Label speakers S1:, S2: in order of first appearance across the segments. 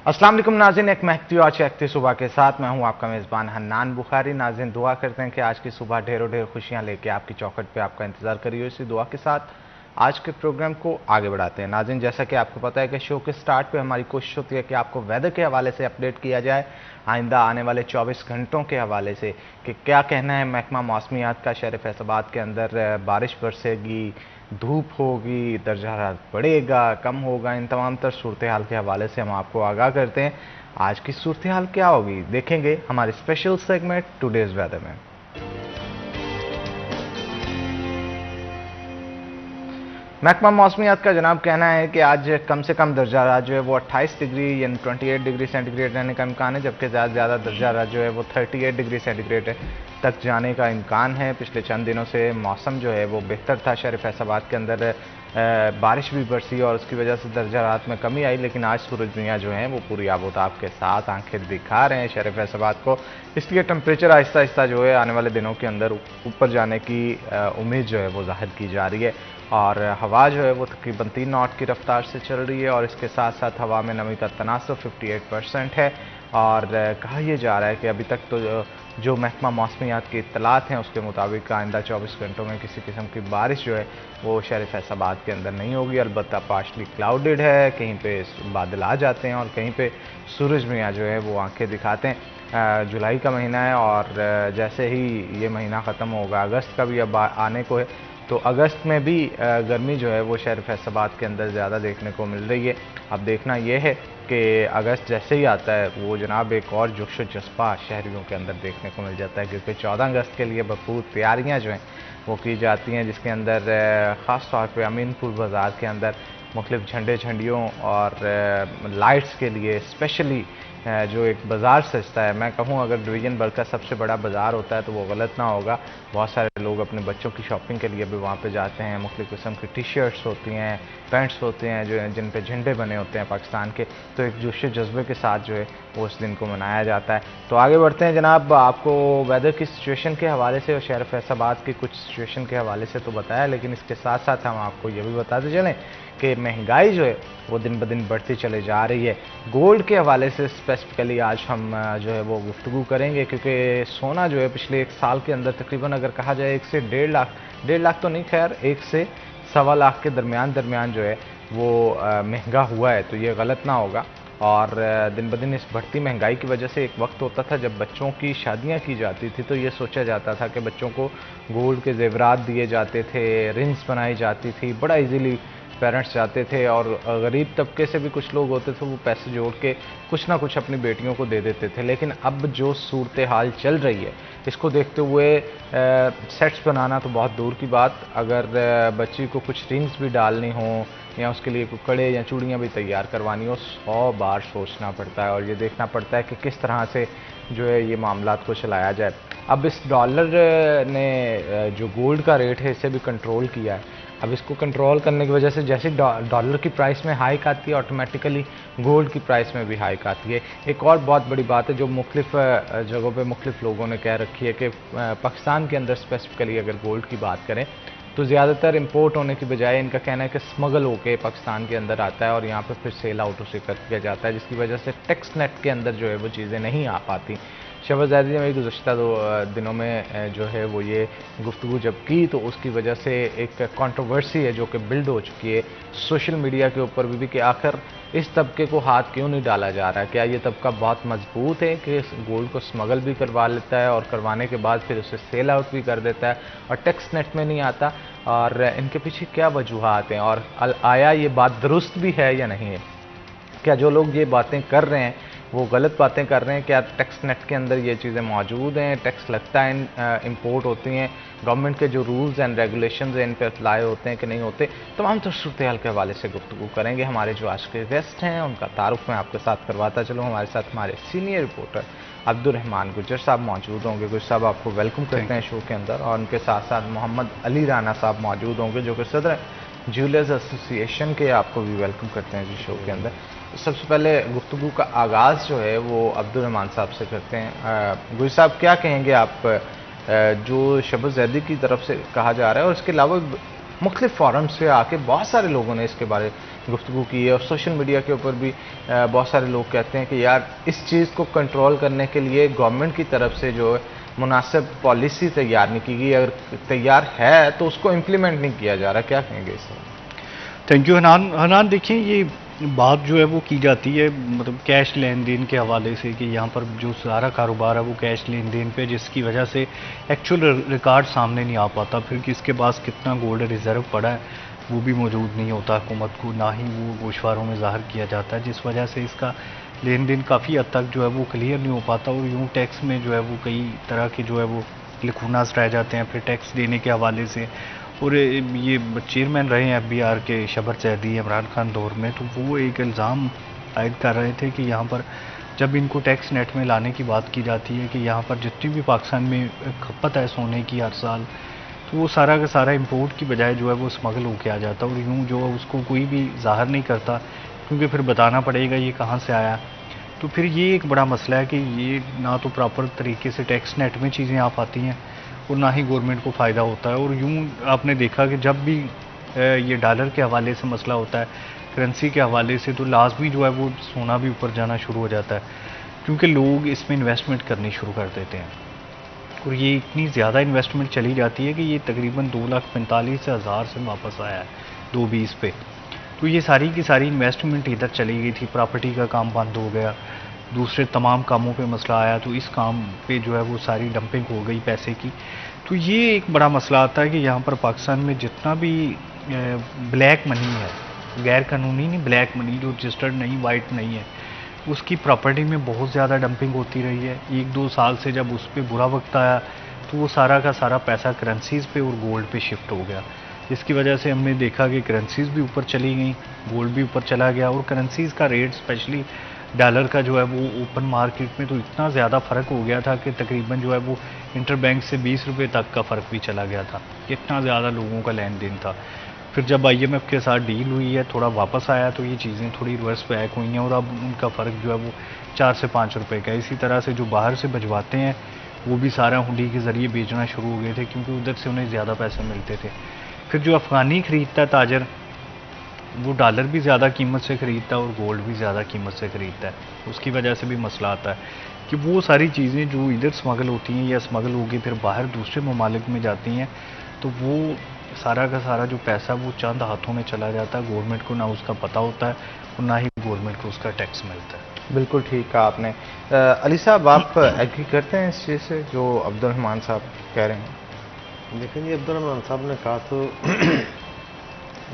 S1: अस्सलाम वालेकुम नाज़रीन, एक महकती और चहकती सुबह के साथ मैं हूं आपका मेज़बान हन्नान बुखारी। नाज़रीन, दुआ करते हैं कि आज की सुबह ढेरों ढेर खुशियां लेके आपकी चौखट पे आपका इंतज़ार करी हो। इसी दुआ के साथ आज के प्रोग्राम को आगे बढ़ाते हैं। नाज़रीन, जैसा कि आपको पता है कि शो के स्टार्ट पे हमारी कोशिश होती है कि आपको वेदर के हवाले से अपडेट किया जाए, आइंदा आने वाले 24 घंटों के हवाले से कि क्या कहना है महकमा मौसमियात का। शहर फैसलाबाद के अंदर बारिश बरसेगी, धूप होगी, दर्जा हरारत बढ़ेगा, कम होगा, इन तमाम तर सूरत हाल के हवाले से हम आपको आगाह करते हैं। आज की सूरत हाल क्या होगी देखेंगे हमारे स्पेशल सेगमेंट टुडेज वेदर में। महकमा मौसमियात का जनाब कहना है कि आज कम से कम दर्जा हरारत जो है वो 28 डिग्री यानी 28 डिग्री सेंटीग्रेड रहने का इम्कान है, जबकि ज़्यादा दर्जा हरारत जो है वो 38 डिग्री सेंटीग्रेड तक जाने का इम्कान है। पिछले चंद दिनों से मौसम जो है वो बेहतर था। शहर फैसलाबाद के अंदर बारिश भी बरसी और उसकी वजह से दर्जा हरारत में कमी आई, लेकिन आज सूरज मियाँ जो हैं वो पूरी आबोताब के साथ आंखें दिखा रहे हैं शहर फैसलाबाद को। इसलिए टेम्परेचर आहिस्ता आहिस्ता जो है आने वाले दिनों के अंदर ऊपर जाने की उम्मीद जो है वो जाहिर की जा रही है। और हवा जो है वो तकरीबन 3 नॉट की रफ्तार से चल रही है और इसके साथ साथ हवा में नमी का तनासब 58% है। और कहा यह जा रहा है कि अभी तक तो जो महकमा मौसमियात की इत्तलात हैं उसके मुताबिक आइंदा 24 घंटों में किसी किस्म की बारिश जो है वो शहर फैसलाबाद के अंदर नहीं होगी। अलबत्ता पार्शली क्लाउडेड है, कहीं पे बादल आ जाते हैं और कहीं पे सूरज मियाँ जो है वो आंखें दिखाते हैं। जुलाई का महीना है और जैसे ही ये महीना ख़त्म होगा, अगस्त का भी अब आने को है, तो अगस्त में भी गर्मी जो है वो शहर फैसलाबाद के अंदर ज़्यादा देखने को मिल रही है। अब देखना यह है कि अगस्त जैसे ही आता है वो जनाब एक और जोश व जज्बा शहरियों के अंदर देखने को मिल जाता है, क्योंकि 14 अगस्त के लिए भरपूर तैयारियां जो हैं वो की जाती हैं, जिसके अंदर ख़ास तौर पे अमीनपुर बाज़ार के अंदर मुख्तलिफ झंडे झंडियों और लाइट्स के लिए स्पेशली जो एक बाज़ार सजता है। मैं कहूँ अगर डिवीज़न भर का सबसे बड़ा बाज़ार होता है तो वो गलत ना होगा। बहुत सारे लोग अपने बच्चों की शॉपिंग के लिए भी वहाँ पे जाते हैं। मुख्तलिफ़ किस्म की टी शर्ट्स होती हैं, पैंट्स होते हैं जो जिन पे झंडे बने होते हैं पाकिस्तान के, तो एक जोश जज्बे के साथ जो है वो उस दिन को मनाया जाता है। तो आगे बढ़ते हैं जनाब, आपको वेदर की सिचुएशन के हवाले से और शहर फैसलाबाद की कुछ सिचुएशन के हवाले से तो बताया, लेकिन इसके साथ साथ हम आपको ये भी बताते चलें कि महंगाई जो है वो दिन ब दिन बढ़ती चले जा रही है। गोल्ड के हवाले से स्पेसिफिकली आज हम जो है वो गुफ्तगू करेंगे, क्योंकि सोना जो है पिछले एक साल के अंदर तकरीबन अगर कहा जाए 1 से 1.5 लाख तो नहीं, खैर 1 से सवा लाख के दरमियान जो है वो महंगा हुआ है, तो ये गलत ना होगा। और दिन ब दिन इस बढ़ती महंगाई की वजह से एक वक्त होता था जब बच्चों की शादियां की जाती थी तो ये सोचा जाता था कि बच्चों को गोल्ड के जेवरात दिए जाते थे, रिंग्स बनाई जाती थी, बड़ा इजीली पेरेंट्स जाते थे और गरीब तबके से भी कुछ लोग होते थे वो पैसे जोड़ के कुछ ना कुछ अपनी बेटियों को दे देते थे। लेकिन अब जो सूरत हाल चल रही है इसको देखते हुए सेट्स बनाना तो बहुत दूर की बात, अगर बच्ची को कुछ रिंग्स भी डालनी हो या उसके लिए कोई कड़े या चूड़ियाँ भी तैयार करवानी हो, 100 बार सोचना पड़ता है और ये देखना पड़ता है कि किस तरह से जो है ये मामलात को चलाया जाए। अब इस डॉलर ने जो गोल्ड का रेट है इसे भी कंट्रोल किया है। अब इसको कंट्रोल करने की वजह से जैसे डॉलर की प्राइस में हाइक आती है ऑटोमेटिकली गोल्ड की प्राइस में भी हाइक आती है। एक और बहुत बड़ी बात है जो मुख्तलिफ जगहों पे मुख्तलिफ लोगों ने कह रखी है कि पाकिस्तान के अंदर स्पेसिफिकली अगर गोल्ड की बात करें तो ज़्यादातर इंपोर्ट होने की बजाय इनका कहना है कि स्मगल होके पाकिस्तान के अंदर आता है और यहाँ पे फिर सेल आउट उसे कर दिया जाता है, जिसकी वजह से टैक्स नेट के अंदर जो है वो चीज़ें नहीं आ पाती। शहबाज ज़ैदी ने गुज़श्ता 2 दिनों में जो है वो ये गुफ्तगू जब की तो उसकी वजह से एक कंट्रोवर्सी है जो कि बिल्ड हो चुकी है सोशल मीडिया के ऊपर भी कि आखिर इस तबके को हाथ क्यों नहीं डाला जा रहा है। क्या ये तबका बहुत मजबूत है कि गोल्ड को स्मगल भी करवा लेता है और करवाने के बाद फिर उसे सेल आउट भी कर देता है और टैक्स नेट में नहीं आता, और इनके पीछे क्या वजूहात हैं और आया ये बात दुरुस्त भी है या नहीं है? क्या जो लोग ये बातें कर रहे हैं वो गलत बातें कर रहे हैं? क्या टैक्स नेट के अंदर ये चीज़ें मौजूद हैं, टैक्स लगता है, इंपोर्ट होती हैं, गवर्नमेंट के जो रूल्स एंड रेगुलेशंस हैं इन पर अप्लाई होते हैं कि नहीं होते? तमाम तो सूरत हाल के हवाले से गुफ्तगू करेंगे। हमारे जो आज के गेस्ट हैं उनका तारुफ मैं आपके साथ करवाता चलूँ। हमारे साथ हमारे सीनियर रिपोर्टर अब्दुर्रहमान गुज्जर साहब मौजूद होंगे। गुज्जर साहब आपको वेलकम करते हैं शो के अंदर, और उनके साथ साथ मोहम्मद अली राना साहब मौजूद होंगे जो कि सदर ज्वेलर्स एसोसिएशन के, आपको भी वेलकम करते हैं जी शो के अंदर। सबसे पहले गुफ्तगू का आगाज़ जो है वो अब्दुर्रहमान साहब से करते हैं। गुल साहब क्या कहेंगे आप जो शहबाज ज़ैदी की तरफ से कहा जा रहा है और इसके अलावा मुख्तलिफ फोरम से आके बहुत सारे लोगों ने इसके बारे गुफ्तगू की है, और सोशल मीडिया के ऊपर भी बहुत सारे लोग कहते हैं कि यार इस चीज़ को कंट्रोल करने के लिए गवर्नमेंट की तरफ से जो है मुनासिब पॉलिसी तैयार नहीं की गई, अगर तैयार है तो उसको इम्प्लीमेंट नहीं किया जा रहा। क्या कहेंगे इस पर?
S2: Thank you Hanan. हनान देखिए, ये बात जो है वो की जाती है मतलब कैश लेन देन के हवाले से कि यहाँ पर जो सारा कारोबार है वो कैश लेन देन पे, जिसकी वजह से एक्चुअल रिकॉर्ड सामने नहीं आ पाता। फिर किसके पास कितना गोल्ड रिजर्व पड़ा है वो भी मौजूद नहीं होता हुकूमत को, ना ही वो गोशवारों में ज़ाहिर किया जाता है, जिस वजह से इसका लेन देन काफ़ी हद तक जो है वो क्लियर नहीं हो पाता। और यूँ टैक्स में जो है वो कई तरह के जो है वो लिखूनास रह जाते हैं फिर टैक्स देने के हवाले से। और ये चेयरमैन रहे हैं FBR के शबर जैदी इमरान खान दौर में, तो वो एक इल्ज़ाम आयद कर रहे थे कि यहाँ पर जब इनको टैक्स नेट में लाने की बात की जाती है कि यहाँ पर जितनी भी पाकिस्तान में खपत है सोने की हर साल, तो वो सारा का सारा इंपोर्ट की बजाय जो है वो स्मगल होके आ जाता है। और यूँ जो है उसको कोई भी ज़ाहिर नहीं करता, क्योंकि फिर बताना पड़ेगा ये कहाँ से आया। तो फिर ये एक बड़ा मसला है कि ये ना तो प्रॉपर तरीके से टैक्स नेट में चीज़ें आ पाती हैं और ना ही गवर्नमेंट को फ़ायदा होता है। और यूँ आपने देखा कि जब भी ये डॉलर के हवाले से मसला होता है, करेंसी के हवाले से, तो लाजमी जो है वो सोना भी ऊपर जाना शुरू हो जाता है, क्योंकि लोग इसमें इन्वेस्टमेंट करनी शुरू कर देते हैं। और ये इतनी ज़्यादा इन्वेस्टमेंट चली जाती है कि ये तकरीबन 2,45,000 से वापस आया है 220 पे। तो ये सारी की सारी इन्वेस्टमेंट इधर चली गई थी, प्रॉपर्टी का काम बंद हो गया, दूसरे तमाम कामों पे मसला आया, तो इस काम पे जो है वो सारी डंपिंग हो गई पैसे की। तो ये एक बड़ा मसला आता है कि यहाँ पर पाकिस्तान में जितना भी ब्लैक मनी है, गैर कानूनी नहीं, ब्लैक मनी जो रजिस्टर्ड नहीं, वाइट नहीं है, उसकी प्रॉपर्टी में बहुत ज़्यादा डंपिंग होती रही है। 1-2 साल से जब उस पर बुरा वक्त आया तो वो सारा का सारा पैसा करेंसीज़ पे और गोल्ड पे शिफ्ट हो गया, जिसकी वजह से हमने देखा कि करेंसीज़ भी ऊपर चली गई, गोल्ड भी ऊपर चला गया। और करेंसीज़ का रेट स्पेशली डॉलर का जो है वो ओपन मार्केट में तो इतना ज़्यादा फ़र्क हो गया था कि तकरीबन जो है वो इंटरबैंक से 20 रुपये तक का फ़र्क भी चला गया था, इतना ज़्यादा लोगों का लेन देन था। फिर जब IMF के साथ डील हुई है, थोड़ा वापस आया, तो ये चीज़ें थोड़ी रिवर्स बैक हुई हैं और अब उनका फ़र्क जो है वो 4 से 5 रुपये का। इसी तरह से जो बाहर से भिजवाते हैं वो भी सारा हुंडी के ज़रिए बेचना शुरू हो गए थे, क्योंकि उधर से उन्हें ज़्यादा पैसे मिलते थे। फिर जो अफ़गानी ख़रीदता है ताजर, वो डॉलर भी ज़्यादा कीमत से ख़रीदता है और गोल्ड भी ज़्यादा कीमत से ख़रीदता है। उसकी वजह से भी मसला आता है कि वो सारी चीज़ें जो इधर स्मगल होती हैं या स्मगल होकर फिर बाहर दूसरे ममालिक में जाती हैं, तो वो सारा का सारा जो पैसा वो चंद हाथों में चला जाता है, गवर्नमेंट को ना उसका पता होता है और ना ही गवर्नमेंट को उसका टैक्स मिलता है।
S1: बिल्कुल ठीक कहा आपने। अली साहब, आप एग्री करते हैं इस चीज़ से जो अब्दुल रहमान साहब कह रहे हैं?
S3: देखिए जी, अब्दुल रहमान साहब ने कहा तो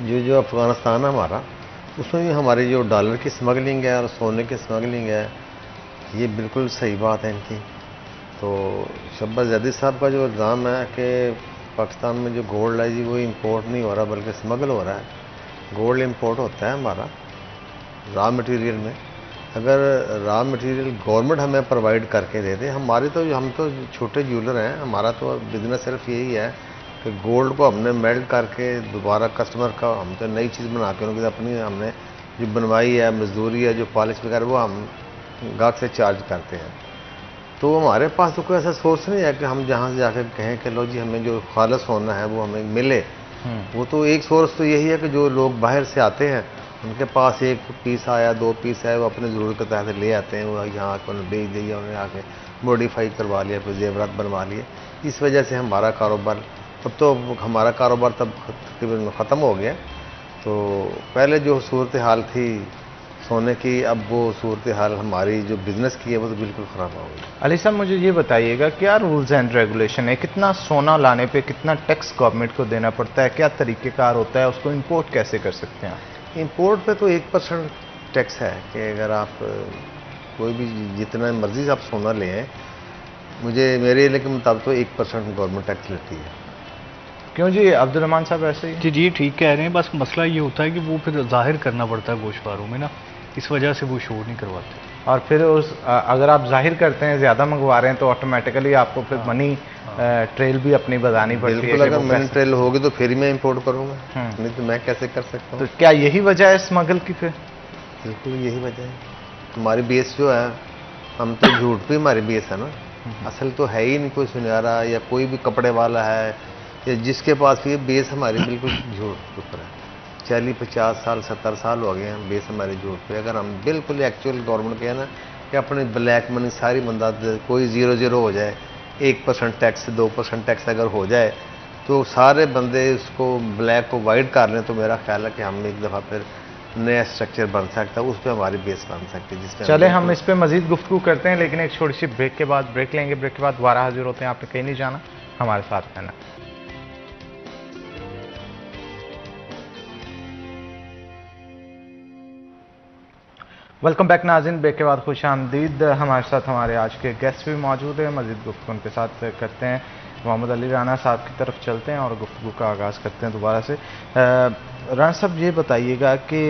S3: जो अफ़गानिस्तान है हमारा, उसमें भी हमारी जो डॉलर की स्मगलिंग है और सोने की स्मगलिंग है, ये बिल्कुल सही बात है इनकी। तो शब्बर जैदी साहब का जो इल्ज़ाम है कि पाकिस्तान में जो गोल्ड है जी वो इंपोर्ट नहीं हो रहा बल्कि स्मगल हो रहा है। गोल्ड इंपोर्ट होता है हमारा रॉ मटेरियल में। अगर रॉ मटेरियल गवर्नमेंट हमें प्रोवाइड करके दे दे, हम तो छोटे ज्वेलर हैं, हमारा तो बिज़नेस सिर्फ यही है कि गोल्ड को हमने मेल्ट करके दोबारा कस्टमर का हम तो नई चीज़ बना के उनकी अपनी हमने जो बनवाई है, मजदूरी है, जो पॉलिश वगैरह, वो हम गाहक से चार्ज करते हैं। तो हमारे पास तो कोई ऐसा सोर्स नहीं है कि हम जहाँ से जाकर कहें कि लो जी हमें जो खालस होना है वो हमें मिले। वो तो एक सोर्स तो यही है कि जो लोग बाहर से आते हैं उनके पास 1 पीस आया, 2 पीस आया, वो अपनी ज़रूरत के तहत ले आते हैं, वो यहाँ आकर उन्हें बेच दिया, उन्हें आके मॉडिफाई करवा लिया, कोई जेवरात बनवा लिए। इस वजह से हमारा कारोबार तब तकरीबन ख़त्म हो गया। तो पहले जो सूरत हाल थी सोने की, अब वो सूरत हाल हमारी जो बिज़नेस की है वो तो बिल्कुल ख़राब हो गई।
S1: अली साहब, मुझे ये बताइएगा, क्या रूल्स एंड रेगुलेशन है? कितना सोना लाने पे कितना टैक्स गवर्नमेंट को देना पड़ता है? क्या तरीक़ेकार होता है? उसको इंपोर्ट कैसे कर सकते हैं?
S3: इंपोर्ट पे तो 1% टैक्स है कि अगर आप कोई भी जितना मर्जी आप सोना ले आए, मेरे एरिया के मुताबिक तो 1% गवर्नमेंट टैक्स लेती है।
S1: क्यों जी अब्दुल रहमान साहब ऐसे ही?
S2: जी ठीक कह रहे हैं, बस मसला ये होता है कि वो फिर जाहिर करना पड़ता है गोशवारों में ना, इस वजह से वो शो नहीं करवाते।
S1: और फिर अगर आप जाहिर करते हैं, ज़्यादा मंगवा रहे हैं, तो ऑटोमेटिकली आपको फिर मनी ट्रेल भी अपनी बतानी पड़ती है।
S3: बिल्कुल, अगर मनी ट्रेल होगी तो फिर ही मैं इंपोर्ट करूँगा, नहीं तो मैं कैसे कर सकता हूँ?
S1: तो क्या यही वजह है स्मगल की फिर?
S3: बिल्कुल यही वजह है। हमारी बेस जो है, हम तो झूठ पे हमारी बेस है ना, असल तो है ही नहीं कोई सुनहरा या कोई भी कपड़े वाला है या जिसके पास भी बेस हमारी बिल्कुल झूठ के ऊपर है। 40-50 साल 70 साल हो गए हैं बेस हमारे झूठ पे। अगर हम बिल्कुल एक्चुअल गवर्नमेंट के है ना कि अपनी ब्लैक मनी सारी बंदा कोई 0-0 हो जाए, 1% टैक्स 2% टैक्स अगर हो जाए तो सारे बंदे उसको ब्लैक को वाइट कर लें, तो मेरा ख्याल है कि हम एक दफ़ा फिर नया स्ट्रक्चर बन सकता है, उस पर हमारी बेस बन सकती है जिसमें
S1: चले हम इस पे मजीद गुफ्तगू करते हैं, लेकिन एक छोटी सी ब्रेक के बाद ब्रेक लेंगे। ब्रेक के बाद दोबारा हाजिर होते हैं। आपने कहीं नहीं जाना, हमारे साथ रहना। वेलकम बैक नाज़रीन, ब्रेक के बाद खुश आमदीद। हमारे साथ हमारे आज के गेस्ट भी मौजूद हैं, मजीद गुफ्तगू उनके साथ करते हैं। मोहम्मद अली राना साहब की तरफ चलते हैं और गुफ्तगू का आगाज़ करते हैं दोबारा से। राना साहब ये बताइएगा कि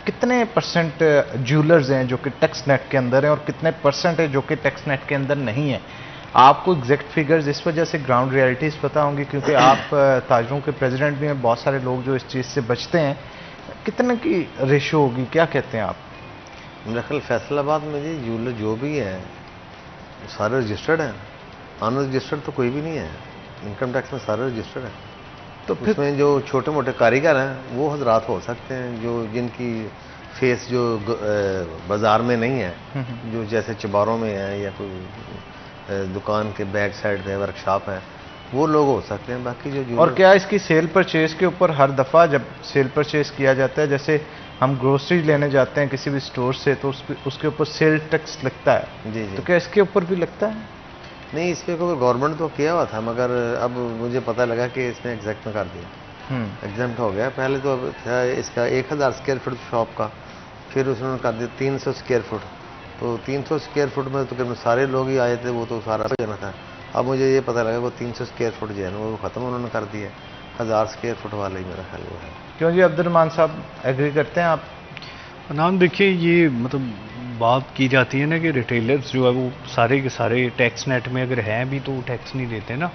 S1: कितने परसेंट ज्वेलर्स हैं जो कि टैक्स नेट के अंदर हैं और कितने परसेंट है जो कि टैक्स नेट के अंदर नहीं है? आपको एग्जैक्ट फिगर्स इस वजह से ग्राउंड रियलिटीज़ पता होंगी क्योंकि आप ताजरों के प्रेसिडेंट भी हैं, बहुत सारे लोग जो इस चीज़ से बचते हैं। कितने की रेशो होगी, क्या कहते हैं आप?
S3: मेरा ख्याल फैसलाबाद में जी ज्वेलर जो भी है सारे रजिस्टर्ड हैं, अनरजिस्टर्ड तो कोई भी नहीं है। इनकम टैक्स में सारे रजिस्टर्ड है। तो फिर उसमें जो छोटे मोटे कारीगर हैं वो हजरात हो सकते हैं जो जिनकी फेस जो बाजार में नहीं है, जो जैसे चबारों में है या कोई दुकान के बैक साइड पे वर्कशॉप है, वो लोग हो सकते हैं। बाकी जो
S1: और क्या इसकी सेल परचेज के ऊपर हर दफ़ा जब सेल परचेज किया जाता है, जैसे हम ग्रोसरीज लेने जाते हैं किसी भी स्टोर से, तो उसके ऊपर सेल टैक्स लगता है
S3: जी जी,
S1: तो क्या इसके ऊपर भी लगता है?
S3: नहीं, इस पर कोई गवर्नमेंट तो किया हुआ था, मगर अब मुझे पता लगा कि इसने एग्जैक्ट में कर दिया, एग्जाम्प्ट हो गया। पहले तो अब था इसका 1000 स्क्वायर फुट शॉप का, फिर उसने कर दिया 300 स्क्वायर फुट। तो 300 स्क्वायर फुट में तो तकरीबन सारे लोग ही आए थे, वो तो सारा जाना था। अब मुझे ये पता लगा वो 300 स्क्वायर फुट जो है ना वो ख़त्म उन्होंने कर दिया, 1000 स्क्वायर फुट वाला ही मेरा ख्याल वो है।
S1: क्यों जी अब्दुर्रहमान साहब, एग्री करते हैं आप?
S2: नाम देखिए, ये मतलब बात की जाती है ना कि रिटेलर्स जो है वो सारे के सारे टैक्स नेट में अगर हैं भी तो टैक्स नहीं देते ना,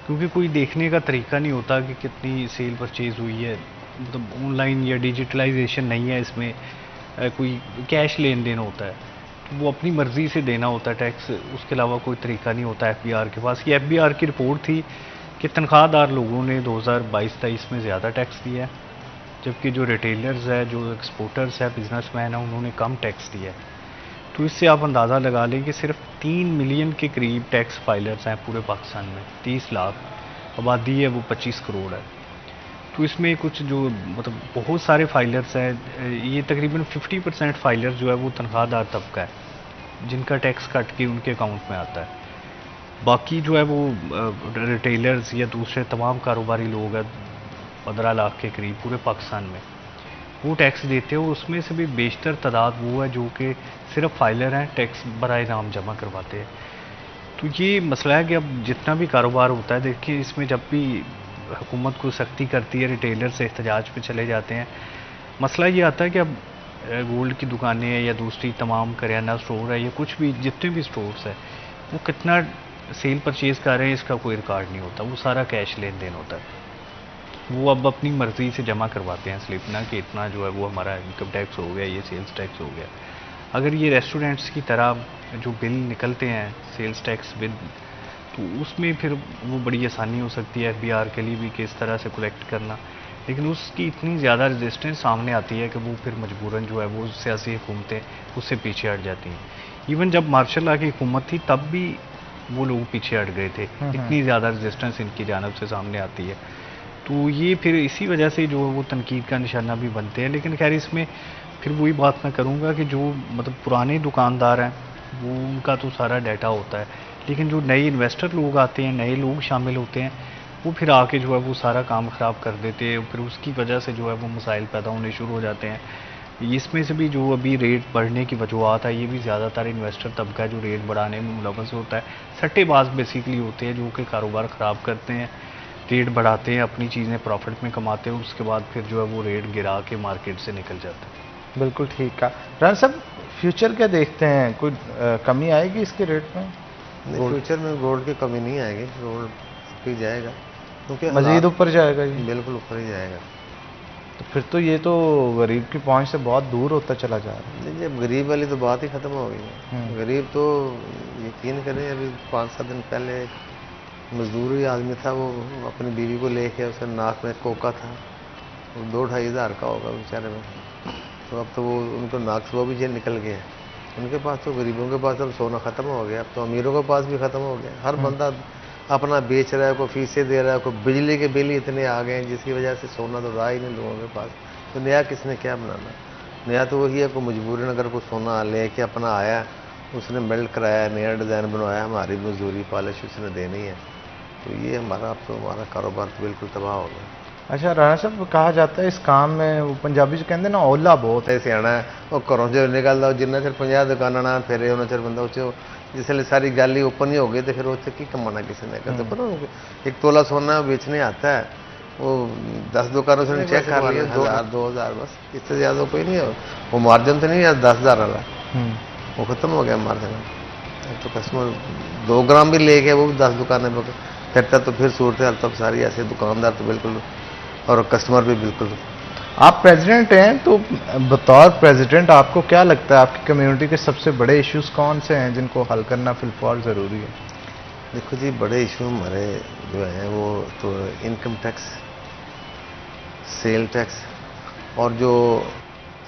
S2: क्योंकि कोई देखने का तरीका नहीं होता कि कितनी सेल परचेज हुई है। मतलब ऑनलाइन या डिजिटलाइजेशन नहीं है इसमें, कोई कैश लेन देन होता है तो वो अपनी मर्ज़ी से देना होता है टैक्स, उसके अलावा कोई तरीका नहीं होता एफबीआर के पास। ये एफबीआर की रिपोर्ट थी कि तनख्वाहदार लोगों ने 2022-23 में ज़्यादा टैक्स दिया है, जबकि जो रिटेलर्स है, जो एक्सपोर्टर्स है, बिजनेसमैन है, उन्होंने कम टैक्स दिया है। तो इससे आप अंदाज़ा लगा लें कि सिर्फ 3 मिलियन के करीब टैक्स फाइलर्स हैं पूरे पाकिस्तान में। 30 लाख आबादी है, वो 25 करोड़ है। तो इसमें कुछ जो मतलब बहुत सारे फाइलर्स हैं, ये तकरीबन 50% फाइलर्स जो है वो तनख्वाहदार तबका है जिनका टैक्स कट के उनके अकाउंट में आता है। बाकी जो है वो रिटेलर्स या दूसरे तमाम कारोबारी लोग हैं 15 लाख के करीब पूरे पाकिस्तान में, वो टैक्स देते हो। उसमें से भी बेशतर तादाद वो है जो कि सिर्फ फाइलर हैं, टैक्स बराए नाम जमा करवाते हैं। तो ये मसला है कि अब जितना भी कारोबार होता है, देखिए इसमें जब भी हुकूमत को सख्ती करती है, रिटेलर से एहतजाज पे चले जाते हैं, मसला ये आता है कि अब गोल्ड की दुकानें हैं या दूसरी तमाम करियाना स्टोर है या कुछ भी जितने भी स्टोर्स हैं, वो कितना सेल परचेज़ कर रहे हैं इसका कोई रिकॉर्ड नहीं होता, वो सारा कैश लेन देन होता है। वो अब अपनी मर्ज़ी से जमा करवाते हैं स्लिप ना कि इतना जो है वो हमारा इनकम टैक्स हो गया, ये सेल्स टैक्स हो गया। अगर ये रेस्टोरेंट्स की तरह जो बिल निकलते हैं सेल्स टैक्स बिल, तो उसमें फिर वो बड़ी आसानी हो सकती है एफबीआर के लिए भी कि इस तरह से कलेक्ट करना, लेकिन उसकी इतनी ज़्यादा रेजिस्टेंस सामने आती है कि वो फिर मजबूरन जो है वो सियासी हुकूमतें उससे पीछे हट जाती हैं। इवन जब मार्शल लॉ की हुकूमत थी तब भी वो लोग पीछे हट गए थे, इतनी ज़्यादा रेजिस्टेंस इनकी जानब से सामने आती है। तो ये फिर इसी वजह से जो वो तनकीद का निशाना भी बनते हैं। लेकिन खैर इसमें फिर वही बात मैं करूँगा कि जो मतलब पुराने दुकानदार हैं वो उनका तो सारा डाटा होता है, लेकिन जो नए इन्वेस्टर लोग आते हैं, नए लोग शामिल होते हैं, वो फिर आके जो है वो सारा काम ख़राब कर देते हैं। फिर उसकी वजह से जो है वो मसाइल पैदा होने शुरू हो जाते हैं। इसमें से भी जो अभी रेट बढ़ने की वजूहत है, ये भी ज़्यादातर इन्वेस्टर तबका जो रेट बढ़ाने में मुलव्वस होता है, सट्टेबाज बेसिकली होते हैं जो कि कारोबार ख़राब करते हैं, रेट बढ़ाते हैं, अपनी चीज़ें प्रॉफिट में कमाते हैं, उसके बाद फिर जो है वो रेट गिरा के मार्केट से निकल जाते हैं।
S1: बिल्कुल ठीक है। राना साहब, फ्यूचर क्या देखते हैं, कोई कमी आएगी इसके रेट में?
S3: फ्यूचर में गोल्ड की कमी नहीं आएगी, गोल्ड ही जाएगा क्योंकि
S1: मजीद ऊपर जाएगा ये?
S3: बिल्कुल ऊपर ही जाएगा।
S1: तो फिर तो ये तो गरीब की पहुंच से बहुत दूर होता चला जा रहा है।
S3: नहीं, जब गरीब वाली तो बात ही ख़त्म हो गई है। गरीब तो यकीन करें, अभी 5-7 दिन पहले मजदूरी आदमी था, वो अपनी बीवी को लेके, उसके नाक में कोका था, 2-2.5 हज़ार का होगा बेचारे में। तो अब तो वो उनको नाक वो भी जेल निकल गए हैं। उनके पास तो, गरीबों के पास अब सोना ख़त्म हो गया, अब तो अमीरों के पास भी ख़त्म हो गया। हर बंदा अपना बेच रहा है, कोई फीसें दे रहा है, कोई बिजली के बिल इतने आ गए हैं जिसकी वजह से सोना तो रहा ही नहीं लोगों के पास। तो नया किसने क्या बनाना? नया तो वही है, कोई मजबूरन अगर कोई सोना ले के अपना आया, उसने मेल्ट कराया, नया डिज़ाइन बनवाया, हमारी मजदूरी पॉलिश उसने देनी है। तो ये हमारा, अब तो हमारा कारोबार तो बिल्कुल तबाह हो गया।
S1: अच्छा राणा साहब, कहा जाता है इस काम में, वो पंजाबी जो कहते हैं ना, ओला बहुत है।
S3: सियाना है वो घरों जो निकलता जिन्ना चर 50 दुकाना ना फेरे उन्ना चर बंदा उस जिसले सारी गल ही ओपन ही हो गई तो फिर उससे की कमाना किसी ने कहते पर एक तोला सोना बेचने आता है, वो 10 दुकानों से चेक कर लिया, 1000-2000 बस, इससे ज़्यादा कोई नहीं है। वो मार्जिन तो नहीं है 10,000 वाला, वो ख़त्म हो गया मार्जिन। तो कस्टमर 2 ग्राम भी ले गए, वो भी 10 दुकानें पर फिरता, तो फिर सूरत हाल तब सारी ऐसे, दुकानदार तो बिल्कुल और कस्टमर भी बिल्कुल।
S1: आप प्रेसिडेंट हैं, तो बतौर प्रेसिडेंट आपको क्या लगता है आपकी कम्युनिटी के सबसे बड़े इश्यूज कौन से हैं जिनको हल करना फिलहाल ज़रूरी है?
S3: देखो जी, बड़े इशू हमारे जो हैं वो तो इनकम टैक्स, सेल टैक्स और जो